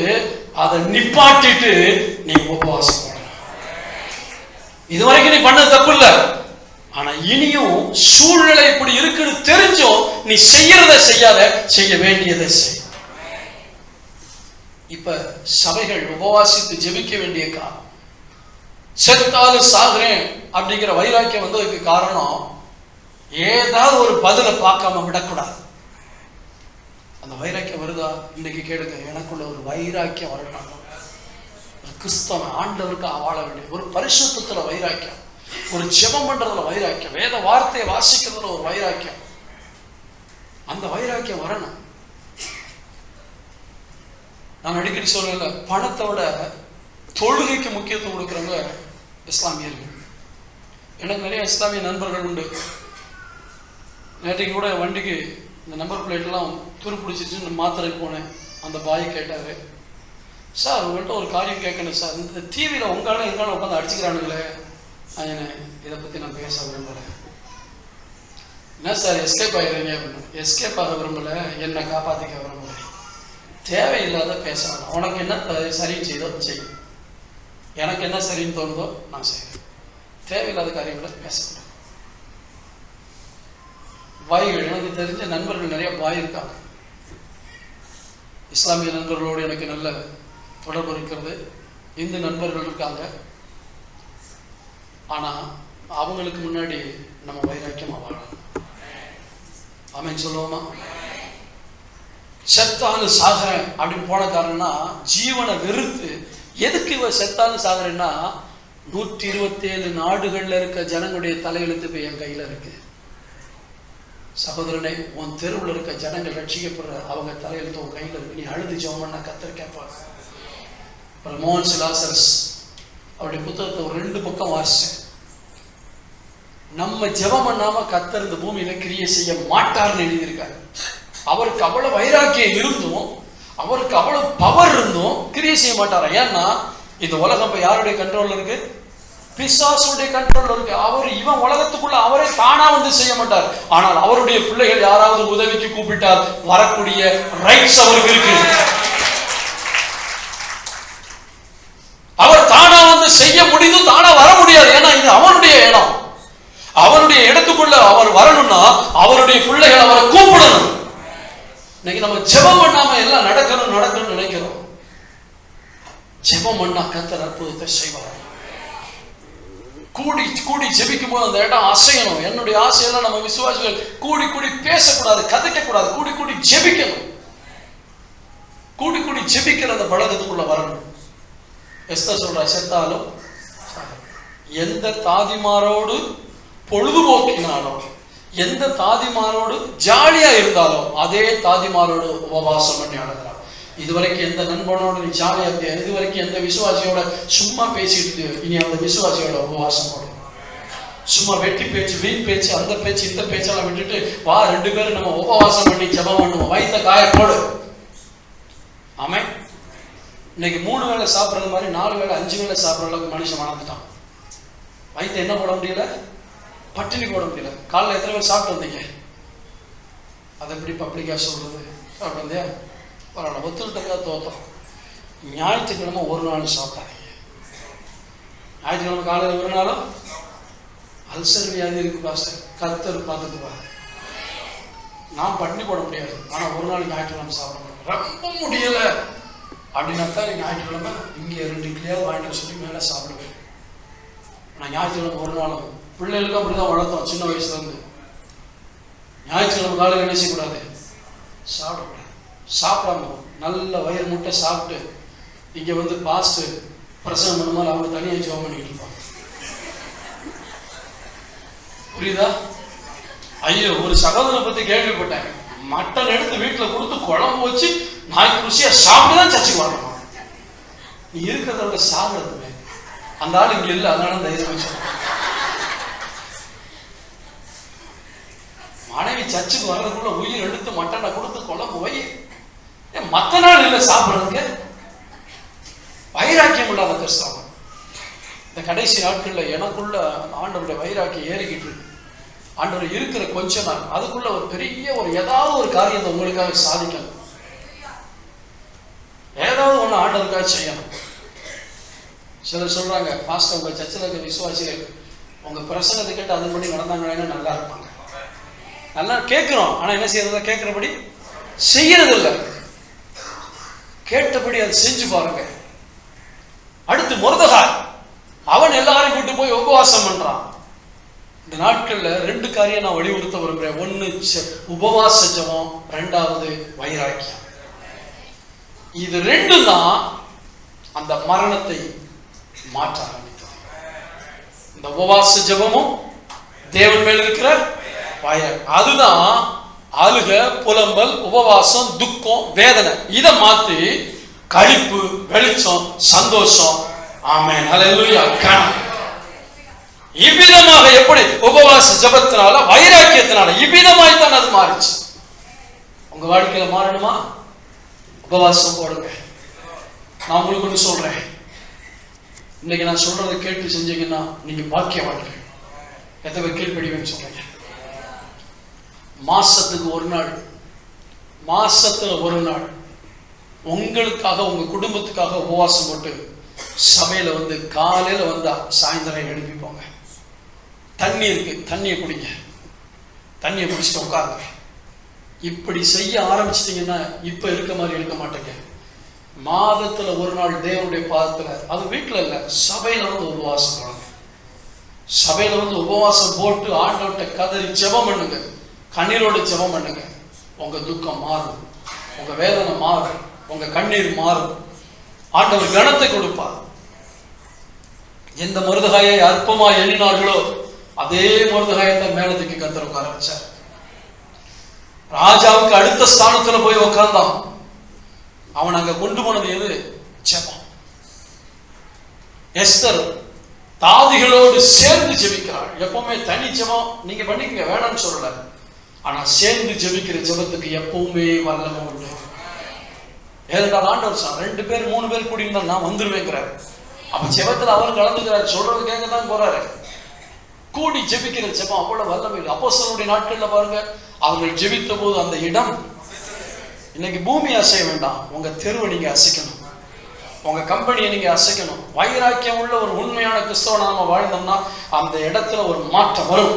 அதை நிப்பாட்டிட்டு நீ உபவாசம் பண்ண. இதுவரைக்கும் நீ பண்ணது தப்பு இல்லை, ஆனா இனியும் சூழ்நிலை இப்படி இருக்குன்னு தெரிஞ்சும் நீ செய்யறத செய்யாத, செய்ய வேண்டியதை செய். இப்ப சபைகள் உபவாசித்து ஜெபிக்க வேண்டிய காரணம், செத்தாலும் சாகுறேன் அப்படிங்கிற வைராக்கியம் வந்ததுக்கு காரணம், ஏதாவது ஒரு பதிலை பார்க்காம விடக்கூடாது. அந்த வைராக்கியம் வருதா? இன்னைக்கு கேளுங்க, எனக்குள்ள ஒரு வைராக்கியம் வரணும். கிறிஸ்தவ ஆண்டவருக்கு வாழ வேண்டிய ஒரு பரிசுத்தத்துல வைராக்கியம், ஒரு ஜெபம் பண்றதுல வைராக்கியம், வேத வார்த்தையை வாசிக்கிறதுல ஒரு வைராக்கியம். அந்த வைராக்கியம் வரணும். நான் அடிக்கடி சொல்லல, பணத்தோட தொழுகைக்கு முக்கியத்துவம் கொடுக்குறவங்க இஸ்லாமியர்கள். எனக்கு நிறைய இஸ்லாமிய நண்பர்கள் உண்டு. நேற்றைக்கு கூட வண்டிக்கு இந்த நம்பர் பிளேட்லாம் துரு பிடிச்சிச்சு, மாத்திரைக்கு போனேன். அந்த பாய் கேட்டாரு, சார் உங்கள்கிட்ட ஒரு காரியம் கேட்கணும் சார், இந்த டிவியில் உங்களால் எங்கால உட்காந்து அடிச்சுக்கிறானுங்களே, இதை பற்றி நான் பேச விரும்பலை. என்ன சார் எஸ்கேப் ஆகிடுறீங்க அப்படின்னு. எஸ்கேப் ஆக விரும்பலை, என்னை காப்பாற்றிக்க விரும்பலை. தேவையில்லாத பேசணும். உனக்கு என்ன சரின்னு செய்தோ செய்யும், எனக்கு என்ன சரின்னு தோணுதோ நான் செய்வேன். தேவையில்லாத காரியங்களை பேசக்கூடாது. பாய்கள், எனக்கு தெரிஞ்ச நண்பர்கள் நிறைய பாய் இருக்காங்க. இஸ்லாமிய நண்பர்களோடு எனக்கு நல்ல தொடர்பு இருக்கிறது, இந்து நண்பர்கள் இருக்காங்க. ஆனா அவங்களுக்கு முன்னாடி நம்ம வைராக்கியமா வாழணும். ஆமென் சொல்லுவோமா? செத்தாலும் சாகுறேன் அப்படின்னு போன காரணம்னா, ஜீவனை வெறுத்து. எதுக்கு இவ செத்தாலும் சாகுறேன்னா, 127 நாடுகள்ல இருக்க ஜனங்களுடைய தலையெழுத்து போய் என் கையில இருக்கு. சகோதரனே, உன் தெருவில் இருக்க ஜனங்கள் ரட்சிக்கப்படுற அவங்க தலையெழுத்து உன் கையில இருக்கு. நீ அழுது ஜெபம் பண்ணா கர்த்தர் கேட்பாங்க. மோகன் சிலாசரஸ் அவருடைய புத்தகத்தை ஒரு 2 பக்கம் வாசிச்சேன். நம்ம ஜெபம் பண்ணாம கர்த்தர் இந்த பூமியில கிரியை செய்ய மாட்டார்னு எழுதியிருக்காரு. அவருக்கு அவ்வளவு வைராக்கியம் இருந்தும், அவருக்கு அவ்வளவு பவர் இருந்தும் கிரியை செய்ய மாட்டாரா? ஏன்னா இந்த உலகம் இப்ப யாருடைய கண்ட்ரோல்ல இருக்கு? பிசாசுடைய கண்ட்ரோல்ல இருக்கு. அவர் இவன் உலகத்துக்குள்ள அவரே தானா வந்து செய்ய மாட்டார். ஆனால் அவருடைய பிள்ளைகள் யாராவது உதவிக்கு கூப்பிட்டால் வரக்கூடிய ரைட்ஸ் அவருக்கு இருக்கு. நம்ம ஜெபம் பண்ணாம எல்லாம் நடக்கணும்னு நினைக்கிறோம். ஜெபம் பண்ணா கர்த்தர் அற்புதத்தை செய்வார். கூடி கூடி ஜெபிக்கும் போது அந்த இடம் அசையணும். என்னுடைய ஆசையெல்லாம் நம்ம விசுவாசிகள் கூடி கூடி பேசக்கூடாது, கதைக்க கூடாது, கூடி கூடி ஜெபிக்கணும். கூடி கூடி ஜெபிக்கிற அந்த பழக்கத்துக்குள்ள வரணும். எஸ்தர் சொல்ற, செத்தாலும் எந்த தாதிமாரோடு பொழுதுபோக்கினாலும், எந்த தாதிமாரோடு ஜாலியா இருந்தாலும் அதே தாதிமாரோடு உபவாசம் பண்ணி அழகிறார். இதுவரைக்கும் எந்த நண்பனோட நீ ஜாலியா இருந்தியா, இதுவரைக்கும் எந்த விசுவாசியோட சும்மா பேசிட்டு இனி அந்த விசுவாசியோட உபவாசம் போடும். சும்மா வெட்டி பேச்சு, வீண் பேச்சு, அந்த பேச்சு இந்த பேச்செல்லாம் விட்டுட்டு வா, 2 பேரும் நம்ம உபவாசம் பண்ணி ஜெபம் பண்ணுவோம். வயிற்ற காய போடு. ஆமே. இன்னைக்கு 3 வேளை சாப்பிட்றது மாதிரி 4 வேளை 5 வேளை சாப்பிட்ற அளவுக்கு மனுஷன் வளர்ந்துட்டான். வயிற்று என்ன போட முடியல, பட்டினி போட முடியல. காலைல எத்தனை பேர் சாப்பிட்டு வந்தீங்க? அதை எப்படி பப்ளிக்கா சொல்றது? சாப்பிட்டு வந்தியா? பரவாயில்ல, ஒத்துக்கிட்டதா தோத்தம். ஞாயிற்றுக்கிழமை ஒரு நாள் சாப்பிடாதீங்க. ஞாயிற்றுக்கிழமை காலையில் ஒரு நாளும் அல்சர் வியாதி இருக்கு பாஸ்டர், கர்த்தர் பார்த்துக்குவார். நான் பட்டினி போட முடியாது, ஆனால் ஒரு நாள் ஞாயிற்றுக்கிழமை சாப்பிட முடியும். ரொம்ப முடியல அப்படின்னா தான் ஞாயிற்றுக்கிழமை இங்கே 2 இட்லியாவது வாங்கிட்டு சொல்லி மேலே சாப்பிடுவேன். நான் ஞாயிற்றுக்கிழமை ஒரு நாளும் பிள்ளைகளுக்கும் அப்படிதான் வளர்த்தோம் சின்ன வயசுல இருந்து. ஞாயிற்றுக்கிழமை காலையில் என்ன செய்யக்கூடாது, சாப்பிடக்கூடாது. சாப்பிடாம நல்ல வயிறு முட்டை சாப்பிட்டு இங்க வந்து பாஸ்ட் பிரசவம் பண்ணும்போது அவங்க தனியாக ஜெபம் பண்ணிட்டு இருப்பாங்க. புரியுதா? ஐயோ, ஒரு சகோதரனை பத்தி கேள்விப்பட்டேன். மட்டன் எடுத்து வீட்டுல கொடுத்து குழம்பு வச்சு நாய்க்கு ருசியா சாப்பிட்டுதான் சர்ச்சைக்கு வரணும். நீ இருக்கிறத விட சாப்பிடுறதுமே. அந்த ஆள் இங்க இல்லை, அதனால தைரியம் சொல்றேன். மனைவி சர்ச்சுக்கு வர்றதுக்குள்ள உயிர் எடுத்து மட்டனை கொடுத்து குழம்பு வை. மற்ற நாள் இல்லை சாப்பிட்றதுக்கு. வைராக்கியம் இல்லாத கிறிஸ்தவன். இந்த கடைசி நாட்கள்ல எனக்குள்ள ஆண்டவருடைய வைராக்கியம் ஏறிக்கிட்டு இருக்கு. ஆண்டவர் இருக்கிற கொஞ்ச நாள் அதுக்குள்ள ஒரு பெரிய ஏதாவது ஒரு காரியத்தை உங்களுக்காக சாதிக்கணும். ஏதாவது ஒண்ணு ஆண்டவருக்காக செய்யணும். சிலர் சொல்றாங்க, பாஸ்டர் உங்க சர்ச்சில் இருக்க விசுவாசிகள் உங்க பிரசங்கத்தை கேட்டு அதன்படி நடந்தாங்கன்னா நல்லா இருப்பாங்க. நல்லா கேட்கிறோம், ஆனா என்ன செய்யறதா, கேட்கிறபடி செய்யறது இல்லை. கேட்டபடி அதை செஞ்சு பாருங்க. அடுத்து மொர்தெகாய், அவன் எல்லாரையும் கூட்டு போய் உபவாசம் பண்றான். இந்த நாட்கள்ல 2 காரியம் நான் வலியுறுத்த விரும்புறேன். 1 உபவாச ஜெபம், 2வது வைராக்கியம். இது 2 தான் அந்த மரணத்தை மாற்ற ஆரம்பித்தது. இந்த உபவாச ஜெபமும் தேவன் மேல் இருக்கிற வைராக்கியம், அதுதான் அழுக, புலம்பல், உபவாசம், துக்கம், வேதனை இதை மாத்தி களிப்பு, வெளிச்சம், சந்தோஷம். ஆமென், ஹல்லேலூயா. இவ்விதமாக எப்படி உபவாச ஜெபத்தினால, வைராக்கியத்தினால இவ்விதமாய் தான் அது மாறிச்சு. உங்க வாழ்க்கையில மாறணுமா? உபவாசம் போடுங்க. நான் உங்களுக்கு ஒன்று சொல்றேன். இன்னைக்கு நான் சொல்றதை கேட்டு செஞ்சீங்கன்னா நீங்க பாக்கியவான்கள். எத்தனை பேர் கீழ்ப்படிவேன்னு சொல்றீங்க? மாசத்துக்கு ஒரு நாள், மாசத்துல ஒரு நாள் உங்களுக்காக, உங்க குடும்பத்துக்காக உபவாசம் போட்டு சபையில வந்து காலையில வந்தா சாயந்தரம் எழுப்பிப்போங்க. தண்ணி இருக்கு, தண்ணியை குடிங்க. தண்ணியை குடிச்சிட்டு உட்காருங்க. இப்படி செய்ய ஆரம்பிச்சிட்டீங்கன்னா இப்ப இருக்க மாதிரி இருக்க மாட்டேங்க. மாதத்துல ஒரு நாள் தேவனுடைய பாதத்துல, அது வீட்டுல இல்ல, சபையில வந்து உபவாசம் பண்ணுங்க. சபையில வந்து உபவாசம் போட்டு ஆண்டவர்கிட்ட கதறி ஜெபம் பண்ணுங்க. கண்ணீரோடு ஜெபம் பண்ணுங்க. உங்க துக்கம் மாறும், உங்க வேதனை மாறும், உங்க கண்ணீர் மாறும். ஆண்டவர் கனத்தை கொடுப்பார். எந்த மொர்தெகாயை அற்பமா எண்ணினார்களோ அதே மொர்தெகாயத்தை மேலத்துக்கு கர்த்தர் உட்கார வச்சார். ராஜாவுக்கு அடுத்த ஸ்தானத்துல போய் உட்கார்ந்தான். அவன் அங்க கொண்டு போனது எது? ஜெபம். எஸ்தர் தாதிகளோடு சேர்ந்து ஜெபிக்கிறாள். எப்பவுமே தனி ஜெபம் நீங்க பண்ணிக்கங்க, வேணாம்னு சொல்லல. ஆனா சேர்ந்து ஜெபிக்கிற ஜெபத்துக்கு எப்பவுமே வல்லமை உண்டு. ஏனென்றால் ஆண்டவர் சொன்னார், 2 பேர் 3 பேர் கூடி இருந்தால் நான் வந்துருவேங்கிறார். அப்ப ஜெபத்துல அவர் கலந்துக்கிறார், சொல்றது கேட்கத்தான் போறாரு. கூடி ஜெபிக்கிற ஜெபம் அவ்வளவு வல்லமை. அப்போஸ்தலருடைய நாட்கள்ல பாருங்க, அவர்கள் ஜெபித்த போது அந்த இடம், இன்னைக்கு பூமி அசைய வேண்டாம், உங்க தெருவை நீங்க அசைக்கணும், உங்க கம்பெனியை நீங்க அசைக்கணும். வைராக்கியம் உள்ள ஒரு உண்மையான கிறிஸ்தவனை நம்ம வாழ்ந்தோம்னா அந்த இடத்துல ஒரு மாற்றம் வரும்.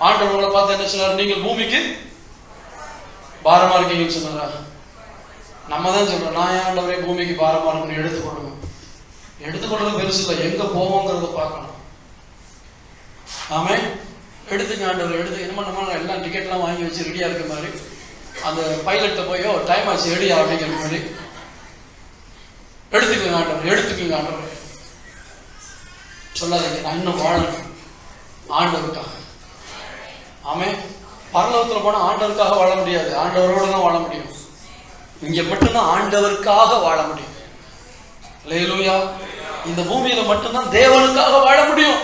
ஆண்டவர்களை பார்த்து என்ன சொன்னார்? நீங்கள் பூமிக்கு பாரமா இருக்கீங்கன்னு சொன்னாரா? நம்ம தான் சொல்றோம், நான் ஏன் ஆண்டவரே பூமிக்கு பாரமா இருக்கணும், எடுத்துக்கொள்ளணும். எடுத்துக்கொள்றது பெருசு இல்லை, எங்க போவோங்கிறத பார்க்கணும். ஆமே, எடுத்துக்க ஆண்டவர், எடுத்து என்ன நம்ம எல்லாம் டிக்கெட்லாம் வாங்கி வச்சு ரெடியா இருக்க மாதிரி அந்த பைலட்டை போயோ டைம் ஆச்சு ரெடியா அப்படிங்கிற மாதிரி எடுத்துக்கோங்க ஆண்டவர், எடுத்துக்கோங்க ஆண்டவர் சொல்லாதீங்க. நான் இன்னும் வாழணும் ஆண்டவருக்காக. ஆமே, பரலோகத்தில் போனால் ஆண்டவருக்காக வாழ முடியாது, ஆண்டவரோட தான் வாழ முடியும். இங்க மட்டும்தான் ஆண்டவருக்காக வாழ முடியும். அல்லேலூயா. இந்த பூமியில மட்டும்தான் தேவனுக்காக வாழ முடியும்.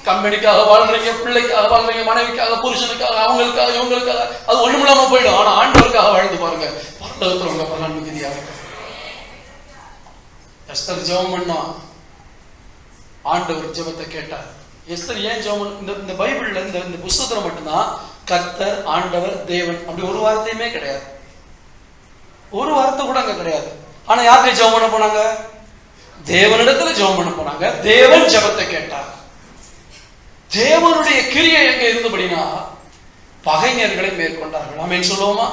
கம்பெனிக்காக வாழ்றீங்க, பிள்ளைக்காக வாழ்றீங்க, மனைவிக்காக, புருஷனுக்காக, அவங்களுக்காக, இவங்களுக்காக, அது ஒண்ணுமில்லாம போயிடும். ஆனா ஆண்டவருக்காக வாழ்ந்து பாருங்க, பரலோகத்தில் உங்க பலன் மிகுதியாக. எஸ்தர் ஜெபம் பண்ணா, ஆண்டவர் ஜெபத்தை கேட்டார். எஸ்தர் ஏன் ஜெபம்? இந்த பைபிள்ல இந்த புஸ்தகத்துல மட்டும்தான் கர்த்தர், ஆண்டவர், தேவன் அப்படி ஒரு வார்த்தையுமே கிடையாது. ஒரு வார்த்தை கூட அங்க கிடையாது. ஆனா யார்கிட்ட ஜெபம் பண்ண போனாங்க? தேவனிடத்துல ஜெபம் பண்ண போனாங்க. தேவன் ஜெபத்தை கேட்டார். தேவனுடைய கிரியை எங்க இருந்தபடினா பகைஞர்களை மேற்கொண்டார்கள். ஆமென் சொல்லுவோமா?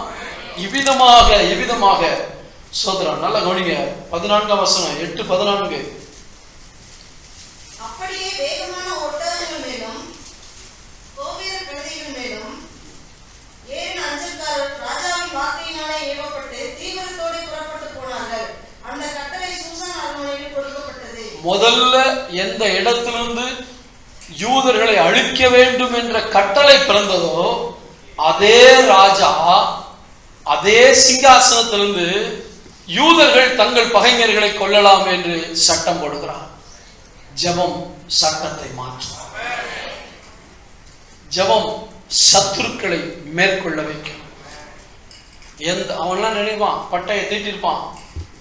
இவ்விதமாக சோதரன் நல்ல கவனிங்க. 14ஆம் வசனம் 8:14. அப்படியே வேகமான ஒட்டகங்கள் மேலும் கோவேர கழுதைகள் மேலும் ஏறின அஞ்சல்காரர் ராஜாவின் வார்த்தையினாலே ஏவப்பட்டு தீவிரத்தோடு புறப்பட்டு போனார்கள். அந்த கட்டளை சூசான் அரண்மனையில் கொடுக்கப்பட்டது. முதல்ல எந்த இடத்திலிருந்து யூதர்களை அழிக்க வேண்டும் என்ற கட்டளை பிறந்ததோ அதே ராஜா அதே சிங்காசனத்திலிருந்து யூதர்கள் தங்கள் பகைஞர்களை கொல்லலாம் என்று சட்டம் போடுகிறார். ஜெபம் சட்டத்தை மாற்றும். ஜெபம் சத்துருக்களை மேற்கொள்ள வைக்கும். அவன்லாம் நினைப்பான், பட்டையை தீட்டிருப்பான்,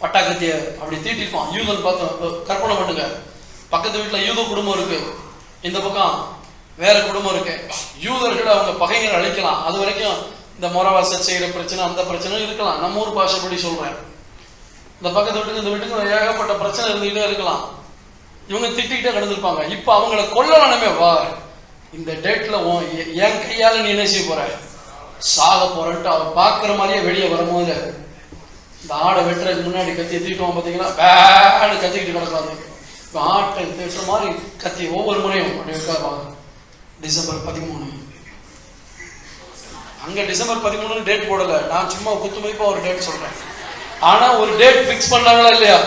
பட்டாக்கத்திய அப்படி தீட்டிருப்பான். யூதன் பார்த்து கற்பனை பண்ணுங்க, பக்கத்து வீட்டில் யூத குடும்பம் இருக்கு, இந்த பக்கம் வேற குடும்பம் இருக்கு. யூதர்கள் அவங்க பகைஞரை அழிக்கலாம். அது வரைக்கும் இந்த முறவாசல் செய்யற பிரச்சனை, அந்த பிரச்சனை இருக்கலாம். நம்ம ஊர் பாஷைப்படி சொல்றேன், இந்த பக்கத்து வீட்டுக்கு இந்த வீட்டுக்கு ஏகப்பட்ட பிரச்சனை இருந்துகிட்டே இருக்கலாம். இவங்க திட்டிக்கிட்டே கிடந்திருப்பாங்க. இப்ப அவங்களை கொல்லணுமே, வா இந்த டேட்ல என் கையால நீ என்ன செய்ய போற, சாக போறன்ட்டு அவர் பாக்குற மாதிரியே வெளியே வரும்போது இந்த ஆடை வெட்டுறதுக்கு முன்னாடி கத்தியை தீட்டுவான். பார்த்தீங்கன்னா வேடு கத்திக்கிட்டு கிடக்காது. ஆட்டை தேட்டுற மாதிரி கத்தி ஒவ்வொரு முறையும் அப்படி வைக்காருவாங்க. டிசம்பர் 13 அங்க டிசம்பர் 13 டேட் போடல, நான் சும்மா குத்துமதிப்பா ஒரு டேட் சொல்றேன். ஆனா ஒரு டேட் பிக்ஸ் பண்ணாங்களா இல்லையா?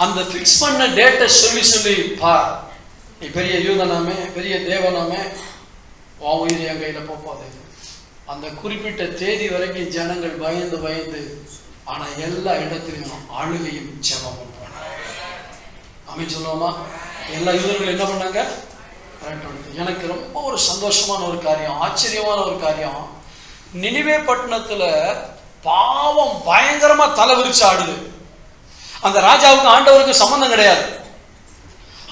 அந்த பிக்ஸ் பண்ண டேட்டை சொல்லி பார், நீ பெரிய யூதனாமே, பெரிய தேவனாமே, உன் உயிர் என் கையில போகாது. அந்த குறிப்பிட்ட தேதி வரைக்கும் ஜனங்கள் பயந்து ஆனா எல்லா இடத்துலையும் அழுகையும் ஜெபமும். ஆமென் சொல்லுவோமா? எல்லா யூதர்களும் என்ன பண்ணாங்க? எனக்கு ரொம்ப ஒரு சந்தோஷமான ஒரு காரியம், ஆச்சரியமான ஒரு காரியம். நினிவே பட்டணத்துல பாவம் பயங்கரமா தலைவிரிச்சு ஆடுது. அந்த ராஜாவுக்கு ஆண்டவருக்கு சம்பந்தம் கிடையாது.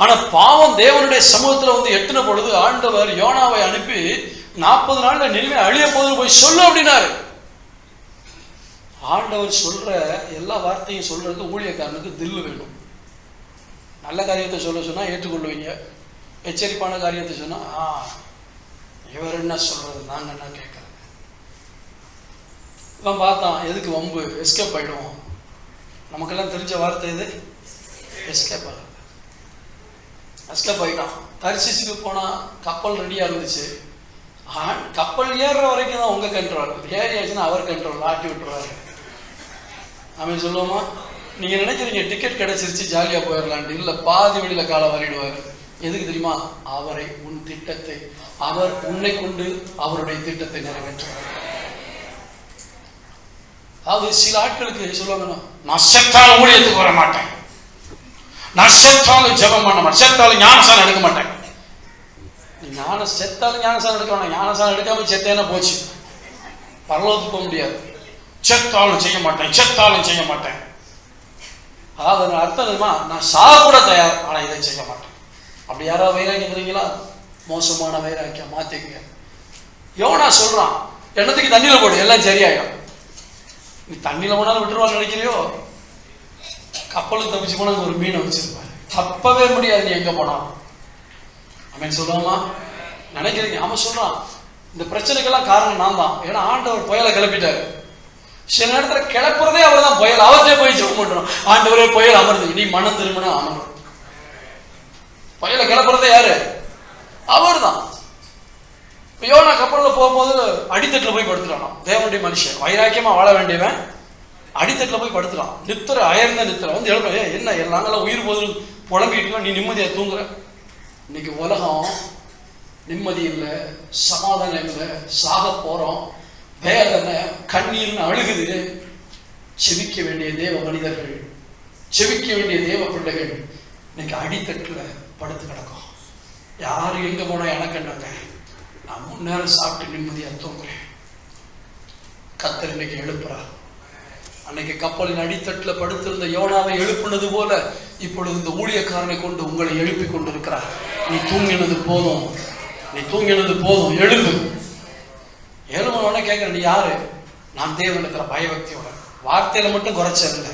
ஆனா பாவம் தேவனுடைய சமூகத்துல வந்து எட்டின பொழுது ஆண்டவர் யோனாவை அனுப்பி 40 நாள்ல நினிவே அழிய போது போய் சொல்லு அப்படின்னாரு. ஆண்டவர் சொல்ற எல்லா வார்த்தையும் சொல்றதுக்கு ஊழியக்காரனுக்கு தில்லு வேணும். நல்ல காரியத்தை சொன்னா ஏற்றுக்கொள்ளுவீங்க, எச்சரிப்பான காரியத்தை சொன்னா இவர் என்ன சொல்றது, நாங்க என்ன கேட்கறது. இவன் பார்த்தான், எதுக்கு வம்பு, எஸ்கேப் ஆயிடுவோம். நமக்கெல்லாம் தெரிஞ்ச வார்த்தை இது, எஸ்கேப் ஆகுது. எஸ்கேப் ஆகிட்டான். தர்சிசுக்கு போனா கப்பல் ரெடியா இருந்துச்சு. கப்பல் ஏறுற வரைக்கும் தான் உங்க கண்ட்ரோல், ஏறியாச்சுன்னா அவர் கண்ட்ரோல், ஆட்டி விட்டுருவாரு. அவன் சொல்லுவோமா? நீங்க நினைக்கிறீங்க டிக்கெட் கிடைச்சிருச்சு ஜாலியா போயிடலான்ட்டு, இல்ல பாதி வழியில காலை வாரிடுவாரு. எதுக்கு தெரியுமா? அவரை உன் திட்டத்தை, அவர் உன்னை கொண்டு அவருடைய திட்டத்தை நிறைவேற்றுவார். அதாவது சில ஆட்களுக்கு சொல்லுவாங்க, நான் செத்தாலும் ஊழியத்துக்கு வர மாட்டேன், நான் செத்தாலும் ஜெபம் பண்ண மாட்டேன், செத்தாலும் ஞானசானம் எடுக்க மாட்டேன். செத்தாலும் ஞானசானம் எடுக்க வேணாம். ஞானசானம் எடுக்காம செத்தேன்னா போச்சு, பரலோகத்துக்கு போக முடியாது. செத்தாலும் செய்ய மாட்டேன், செத்தாலும் செய்ய மாட்டேன். அதாவது அர்த்தம் தெரியுமா? நான் சாக கூட தயார், ஆனா இதை செய்ய மாட்டேன். அப்படி யாராவது வைராக்கியம் தெரியுங்களா? மோசமான வைராக்கியம் மாத்திக்க. யோனா சொல்றான், எண்ணத்துக்கு தண்ணியில போடு, எல்லாம் சரியாயிடும். நீ தண்ணியில போனாலும் விட்டுருவான்னு நினைக்கிறியோ? கப்பலுக்கு தப்பிச்சு போனா ஒரு மீனை வச்சிருப்பாரு, தப்பவே முடியாது நீ எங்க போனாலும். அவன் சொல்லுவாமா? நினைக்கிறீங்க? அவன் சொல்றான், இந்த பிரச்சனைக்கெல்லாம் காரணம் நான் தான். ஏன்னா ஆண்டவர் புயலை கிளப்பிட்டாரு. சில நேரத்துல கிளப்புறதே அவர் தான், புயல் அவர்கிட்ட போய் ஜெபம் பண்றோம். ஆண்டவரே புயல் அமர்ந்து, நீ மனம் திரும்பினா அமரும். புயலை கிளப்புறதே யாரு? அவர் தான். யோனா கப்பல்ல போகும்போது அடித்தட்டுல போய் படுத்துறான். தேவனுடைய மனுஷன் வைராக்கியமா வாழ வேண்டியவன் அடித்தட்டுல போய் படுத்துறான். நித்திர அயர்ந்த நித்திர வந்து எழுப்ப, என்ன நாங்கெல்லாம் உயிர் போது புலம்பிட்டு நீ நிம்மதியா தூங்குற. இன்னைக்கு உலகம் நிம்மதி இல்லை, சமாதானம் இல்லை, சாக போறோம், வேதனை கண்ணீர்னு அழுகுது. செபிக்க வேண்டிய தேவ மனிதர்கள், செபிக்க வேண்டிய தேவ பிள்ளைகள் இன்னைக்கு அடித்தட்டுல படுத்து கிடக்கும். யாரு எங்க போனா எனக்கு என்னங்க, நான் 3 நேரம் சாப்பிட்டு நிம்மதியா தூங்குறேன். கர்த்தர் இன்னைக்கு எழுப்புறா. அன்னைக்கு கப்பலின் அடித்தட்டுல படுத்திருந்த யோனாவை எழுப்புனது போல இப்பொழுது இந்த ஊழியக்காரனை கொண்டு உங்களை எழுப்பி கொண்டிருக்கிறார். நீ தூங்கினது போதும், நீ தூங்கினது போதும், எழும்பு. எழுமனோட கேட்கிற, நீ யாரு? நான் தேவனிடத்துல பயபக்தியோட, வார்த்தையில மட்டும் குறைச்சதில்லை,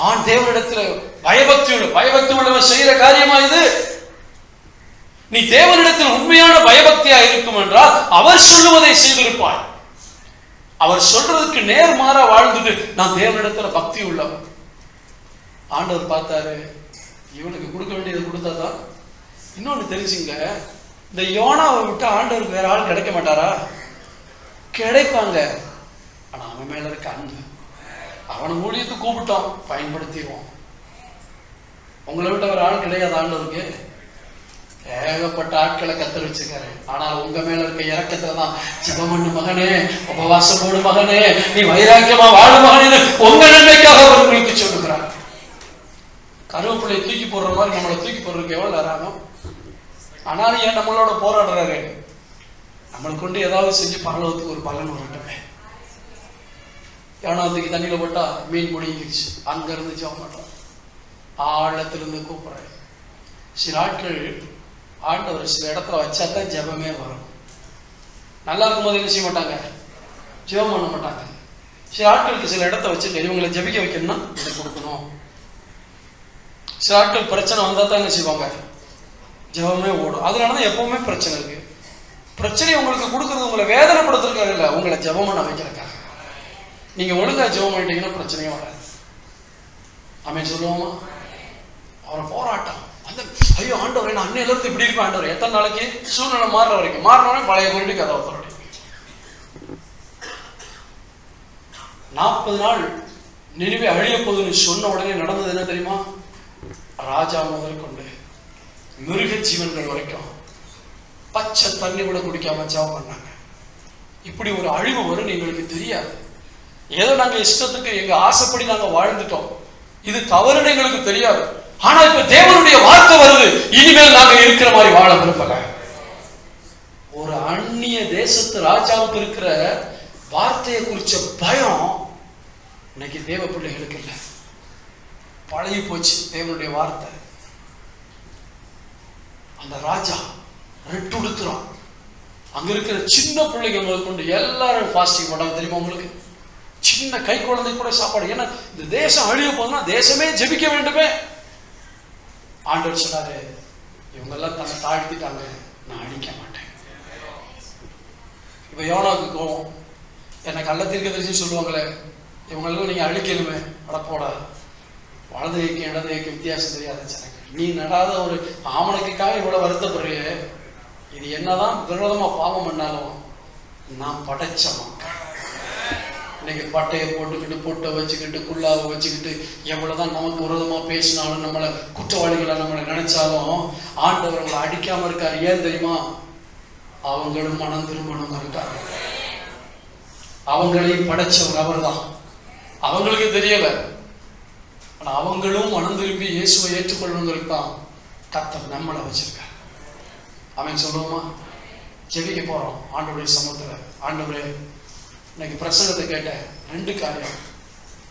நான் தேவனிடத்துல பயபக்தியோட. பயபக்தி உள்ளவன் செய்யற காரியமா இது? நீ தேவனிடத்தில் உண்மையான பயபக்தியா இருக்கும் என்றால் அவர் சொல்லுவதை செய்திருப்பாய். அவர் சொல்றதுக்கு நேர்மாறா வாழ்ந்துட்டு நான் தேவனிடத்துல பக்தி உள்ளவன். ஆண்டவர் பார்த்தாரு, இவனுக்கு கொடுக்க வேண்டியதை கொடுத்தாதான். இன்னொன்னு தெரிஞ்சுங்க, இந்த யோனாவை விட்டு ஆண்டவருக்கு வேற ஆள் கிடைக்க மாட்டாரா? கிடைப்பாங்க. ஆனா அவன் மேல இருக்க அன்பு, அவனை ஊழியத்தை கூப்பிட்டோம், பயன்படுத்திடுவோம். உங்களை விட்டு வேற ஆள் கிடையாது ஆண்டவருக்கு. ஏகப்பட்ட ஆட்களை கத்தர் வச்சிருக்காரு. ஆனால் உங்க மேல இருக்க இறக்கத்துலதான் ஜெபம் பண்ணு மகனே, உபவாசம் போடு மகனே, நீ வைராக்கியமா வாழு மகனே, உங்க நன்மைக்காக அவர் உங்களுக்கு சொல்லுகிறார். கருவேப்பிள்ளையை தூக்கி போடுற மாதிரி நம்மளை தூக்கி போடுறதுக்கு எவ்வளவு நேரம்? ஆனாலும் ஏன் நம்மளோட போராடுறாரு? நம்மளை கொண்டு ஏதாவது செஞ்சு பரலோகத்துக்கு ஒரு பலன் வரட்டுமே. யோனாவுக்கு தண்ணியில போட்டா மீன் முடிஞ்சிருச்சு, அங்க இருந்து ஜெபம் பண்றோம், ஆழத்திலிருந்து கூப்பிடுறாரு. சில ஆட்கள் ஆண்டவர் சில இடத்துல வச்சாதான் ஜெபமே வரும். நல்லா இருக்கும்போது என்ன செய்ய மாட்டாங்க? ஜெபம் பண்ண மாட்டாங்க. சில ஆட்களுக்கு சில இடத்த வச்சுட்டு இவங்களை ஜெபிக்க வைக்கணும்னா இதை கொடுக்கணும். சில ஆட்கள் பிரச்சனை வந்தா தான் என்ன செய்வாங்க? ஜெபமே ஓடும். அதனாலதான் எப்பவுமே பிரச்சனை இருக்கு. பிரச்சனையை உங்களுக்கு கொடுக்கறது உங்களை வேதனைப்படுத்துறதுக்காக இல்லை, உங்களை ஜெபம் பண்ண வைக்கிறதுக்காக. நீங்க ஒழுங்கா ஜெபம் பண்ணிட்டீங்கன்னா பிரச்சனையே வராது. ஆமென் சொல்லுவோமா? அவரை போராட்டம் அந்த, ஐயோ ஆண்டவரே நான் அன்னையில இருந்து இப்படி இருப்பேன் ஆண்டவரே. எத்தனை நாளைக்கு? சூழ்நிலை மாறுற வரைக்கும். மாறினோடனே பழைய குறிட்டு கதை ஒருத்தருடைய 40 நாள் நினைவே அழிய போகுதுன்னு சொன்ன உடனே நடந்தது என்ன தெரியுமா? ராஜா முதல் கொண்டு மிருக ஜீவன்கள் வரைக்கும் பச்சை தண்ணி கூட குடிக்காம ஜெபம் பண்ணாங்க. இப்படி ஒரு அழிவு வரும் எங்களுக்கு தெரியாது. ஏதோ நாங்க இஷ்டத்துக்கு எங்க ஆசைப்படி நாங்க வாழ்ந்துட்டோம், இது தவறுன்னு எங்களுக்கு தெரியாது. ஆனா இப்ப தேவனுடைய வார்த்தை வருது, இனிமேல் நாங்க இருக்கிற மாதிரி வாழ விரும்பல. ஒரு அந்நிய தேசத்து ராஜாவுக்கு இருக்கிற வார்த்தையை குறிச்ச பயம் இன்னைக்கு தேவ பிள்ளைகளுக்கு இல்லை. பழகி போச்சு தேவனுடைய வார்த்தை. அந்த ராஜா ரெட்டு உடுத்துறான். அங்க இருக்கிற சின்ன பிள்ளைங்க முதல் கொண்டு எல்லாரும் ஃபாஸ்டிங் பண்ணாங்க. தெரியுமா உங்களுக்கு? சின்ன கை குழந்தை கூட சாப்பாடு. ஏன்னா இந்த தேசம் அழிய போதுன்னா தேசமே ஜெபிக்க வேண்டுமே. ஆண்டவர் சொன்னாரு, இவங்க எல்லாம் தன்னை தாழ்த்திட்டாங்க, நான் அடிக்க மாட்டேன். இப்ப யோனாவுக்கு கோவம், என்னை கள்ள தீர்க்கதரிசி சொல்லுவாங்களே, இவங்களெல்லாம் நீங்க அழிக்கணுமே. அடப்போடா, வலது கைக்கு இடது கைக்கு வித்தியாசம் தெரியாத ஜனங்கள், நீ நடாத ஒரு ஆமணக்குக்காக இவ்வளவு வருத்தப்படுறிய. இது என்னதான் விரோதமா பாவம் பண்ணாலும் நான் படைச்ச மக்கள். இன்னைக்கு பட்டையை போட்டுக்கிட்டு பொட்டை வச்சுக்கிட்டு குள்ளாவை வச்சுக்கிட்டு எவ்வளவுதான் நமக்கு விரோதமா பேசினாலும் நம்மளை குற்றவாளிகளை நம்மளை நினைச்சாலும் ஆண்டவர் அவங்களை அடிக்காம இருக்காரு. ஏன் தெரியுமா? அவங்களும் மனம் திருமணம் இருக்காங்க. அவங்களையும் படைச்சவர் அவர் தான். அவங்களுக்கு தெரியல, ஆனா அவங்களும் மனம் திரும்பி இயேசுவை ஏற்றுக்கொள்வதற்கு தான் கர்த்தர் நம்மளை வச்சிருக்காரு. அவன் சொல்லுவோமா? ஜெபிக்க போறோம் ஆண்டவருடைய சமூகத்துல. ஆண்டவரே, இன்னைக்கு பிரசங்கத்தை கேட்ட 2 காரியம்.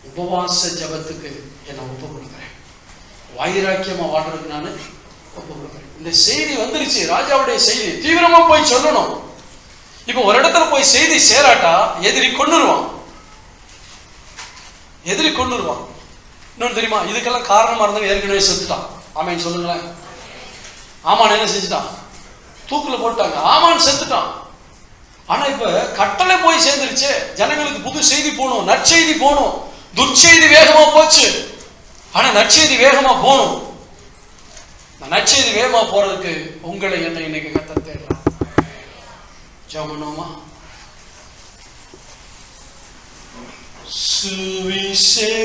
உபவாச ஜபத்துக்கு என்னை ஒப்பு கொடுக்குறேன், வைராக்கியமா வாழ்றதுக்கு நான் ஒப்பு கொடுக்குறேன். இந்த செய்தி வந்துருச்சு, ராஜாவுடைய செய்தி தீவிரமா போய் சொல்லணும். இப்ப ஒரு இடத்துல போய் செய்தி சேராட்டா எதிரி கொன்னுருவான். எதிரி கொன்னுருவான். இன்னொன்னு தெரியுமா? இதுக்கெல்லாம் காரணமா இருந்தவங்க ஏற்கனவே செத்துட்டான். ஆமான்னு சொல்லுங்களேன். ஆமான் என்ன செஞ்சுட்டான்? தூக்குல போட்டாங்க. ஆமான் செத்துட்டான். ஆனா இப்ப கட்டளை போய் சேர்ந்துருச்சு. ஜனங்களுக்கு புது செய்தி போகணும், நற்செய்தி போகணும். துர்ச்செய்தி வேகமா போச்சு, ஆனா நற்செய்தி வேகமா போகணும். நற்செய்தி வேகமா போறதுக்கு உங்களை என்ன இன்னைக்கு கர்த்தர் தேடுறார். ஜெபமா சுவிசேஷ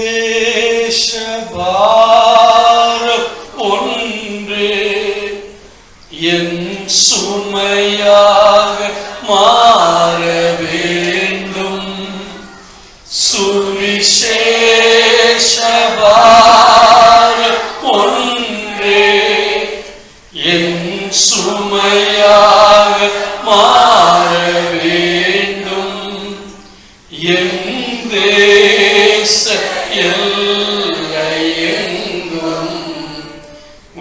பாரம் ஒன்றே என் சுமையாக மாற வேண்டும். சுவிசேஷ பாரம் ஒன்றே என் சுமையாக மாற வேண்டும். என் தேச எல்லையெங்கும்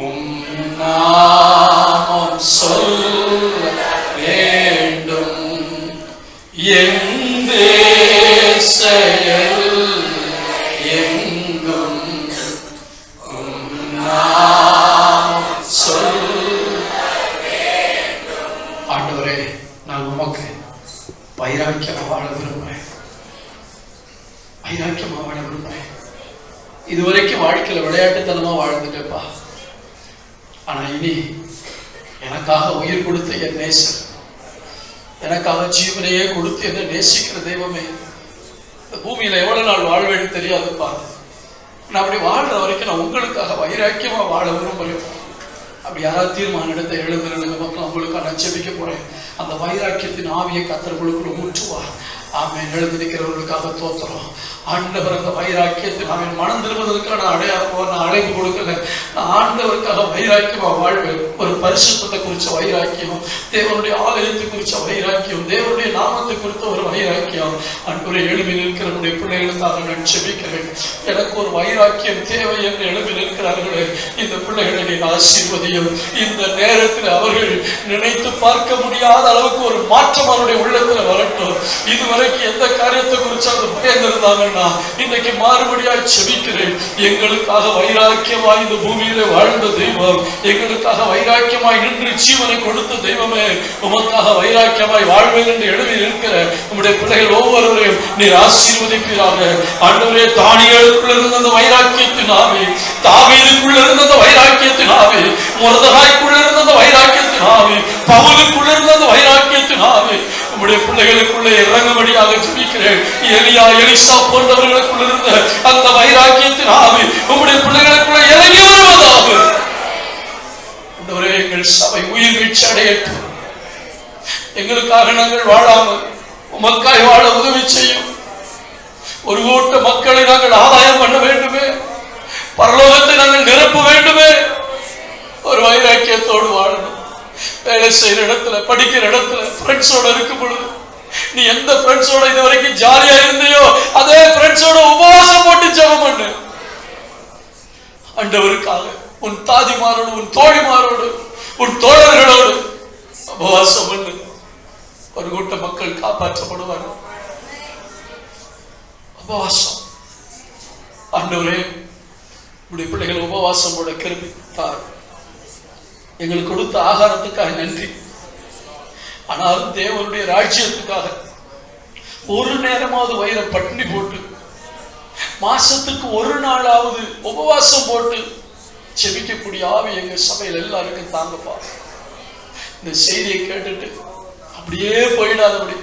உம் நாமம் சொல்ல வேண்டும். என் தேச எல்லையெங்கும் உம் நாமம் சொல்ல வேண்டும். ஆண்டவரே, நான் உமக்கு வைராக்கியமா வாழ விரும்புகிறேன். வைராக்கியமா வாழ விரும்புகிறேன். இதுவரைக்கும் வாழ்க்கையில விளையாட்டுத்தனமா வாழ்ந்துட்டேப்பா. ஆனா இனி எனக்காக உயிர் கொடுத்த என் நேசர், எனக்காக ஜீவனையே கொடுத்து என்ன நேசிக்கிற தெய்வமே, இந்த பூமியில எவ்வளவு நாள் வாழ்வேன்னு தெரியாதுப்பா. நான் அப்படி வாழ்ற வரைக்கும் நான் உங்களுக்காக வைராக்கியமா வாழ விரும்புகிறேன். அப்படி யாராவது தீர்மானம் எடுத்த எழுதுறவங்க மக்கள் அவங்களுக்காக நான் ஜெபிக்க போறேன். அந்த வைராக்கியத்தின் ஆவியை கர்த்தர்களுக்குள்ள ஊற்றுவார். ஆமென். எழுந்து நிற்கிறவர்களுக்காக தோத்துறோம். ஆண்டவர் அந்த வைராக்கியத்தில் அவன் மனம் திரும்புவதற்கான அடையாளம் நான் அழைப்பு கொடுக்கல. நான் ஆண்டவருக்காக வைராக்கியமா வாழ்வேன். ஒரு பரிசுத்தத்தை குறிச்ச வைராக்கியம், தேவனுடைய ஆலயத்தை குறிச்ச வைராக்கியம், தேவனுடைய நாமத்தை குறித்த ஒரு வைராக்கியம். அன்புரை எழுப்பி நிற்கிற நம்முடைய பிள்ளைகளுக்காக நான் ஜெபிக்கிறேன். எனக்கு ஒரு வைராக்கியம் தேவை என்று எழுப்பி நிற்கிறார்களே, இந்த பிள்ளைகளை நீ ஆசீர்வதியும். இந்த நேரத்தில் அவர்கள் நினைத்து பார்க்க முடியாத அளவுக்கு ஒரு மாற்றம் அவருடைய உள்ளத்தில் வரட்டும். இதுவரைக்கும் எந்த காரியத்தை குறித்து அந்த பயந்திருந்தாங்கன்னா இன்னைக்கு மாறுபடியாய் செபிக்கிறேன். எங்களுக்காக வைராக்கியமாய் இந்த பூமியில வாழ்ந்த தெய்வம், எங்களுக்காக வைராக்கியமாய் நின்று ஜீவனை கொடுத்த தெய்வமே, உமக்காக வைராக்கியமாய் வாழ்வேன் என்று எழுதி இருக்கிற நம்முடைய பிள்ளைகள் ஒவ்வொருவரையும் நீர் ஆசீர்வதிப்பீராக. ஆண்டவரே, தானியேலுக்குள்ள இருந்த அந்த வைராக்கியத்தின் ஆவி, தாவீதுக்குள்ள இருந்த அந்த வைராக்கியத்தின் ஆவி, மொர்தெகாய்க்குள்ள இருந்த அந்த வைராக்கியத்தின் ஆவி, பவுலுக்குள்ள இருந்த அந்த வைராக்கியத்தின் ஆவி நம்முடைய பிள்ளைகளுக்குள்ளே இறங்கும்படியாக ஜெபிக்கிறேன். எலியா, எலிசா போன்றவர்களுக்குள்ள இருந்த அந்த வைராக்கியத்தின் ஆவி நம்முடைய பிள்ளைகளுக்குள்ளே இறங்கி வருவதாக. எங்கள் சபை உயிர் வீழ்ச்சி அடையட்டும். எங்களுக்காக நாங்கள் வாழாமல் உமக்காய் வாழ உதவி செய்யும். ஒரு கூட்ட மக்களை நாங்கள் ஆதாயம் பண்ண வேண்டுமே, பரலோகத்தை நாங்கள் நிரப்ப வேண்டுமே. ஒரு வைராக்கியத்தோடு வாழணும். வேலை செய்யற இடத்துல, படிக்கிற இடத்துல, ஃப்ரெண்ட்ஸோட இருக்கும் பொழுது நீ எந்த ஃப்ரெண்ட்ஸோட இது வரைக்கும் ஜாலியா இருந்தியோ அதே ஃப்ரெண்ட்ஸோட உபவாசம் போட்டு ஜெபம் பண்ணு. ஆண்டவருக்காக உன் தாதிமாரோடு, உன் தோழிமாரோடு, உன் தோழர்களோடு உபவாசம் பண்ணு. ஒரு கூட்ட மக்கள் காப்பாற்றப்படுவார்கள். உபவாசம். ஆண்டவரே, உடைய பிள்ளைகள் உபவாசம் போட கிருபை தார். எங்களுக்கு கொடுத்த ஆகாரத்துக்காக நன்றி. ஆனால் தேவனுடைய ராஜ்யத்துக்காக ஒரு நேரமாவது வயிறை பட்டினி போட்டு, மாசத்துக்கு ஒரு நாளாவது உபவாசம் போட்டு செபிக்கக்கூடிய ஆவி எங்க சபையில் எல்லாருக்கும் தாங்கப்பா. இந்த செய்தியை கேட்டுட்டு அப்படியே போயிடாதபடி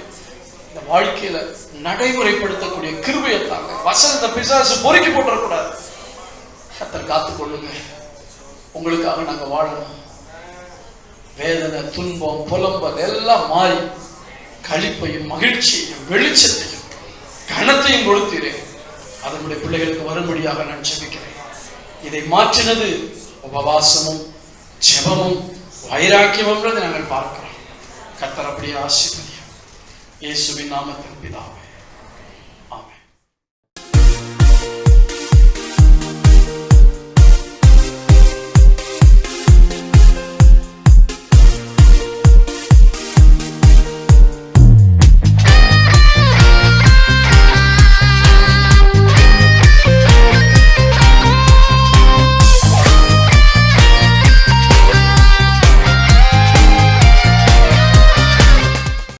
இந்த வாழ்க்கையில நடைமுறைப்படுத்தக்கூடிய கிருபையை தாங்க. வசனத்தை பிசாசு பொறுக்கி போட்டுறக்கூடாது. கர்த்தர் காத்துக்கொள்ளுங்க. உங்களுக்காக நாங்க வாழணும். வேதனை, துன்பம், புலம்பல் எல்லாம் மாறி களிப்பையும் மகிழ்ச்சியையும் வெளிச்சத்தையும் கனத்தையும் கொடுத்தீரேன். அதனுடைய பிள்ளைகளுக்கு வரும்படியாக நான் ஜெபிக்கிறேன். இதை மாற்றினது உபவாசமும் ஜெபமும் வைராக்கியமும் நாங்கள் பார்க்கிறோம். கர்த்தர் அப்படியே ஆசீர்வதியும். இயேசுவின் நாமத்தில் பிதாவே.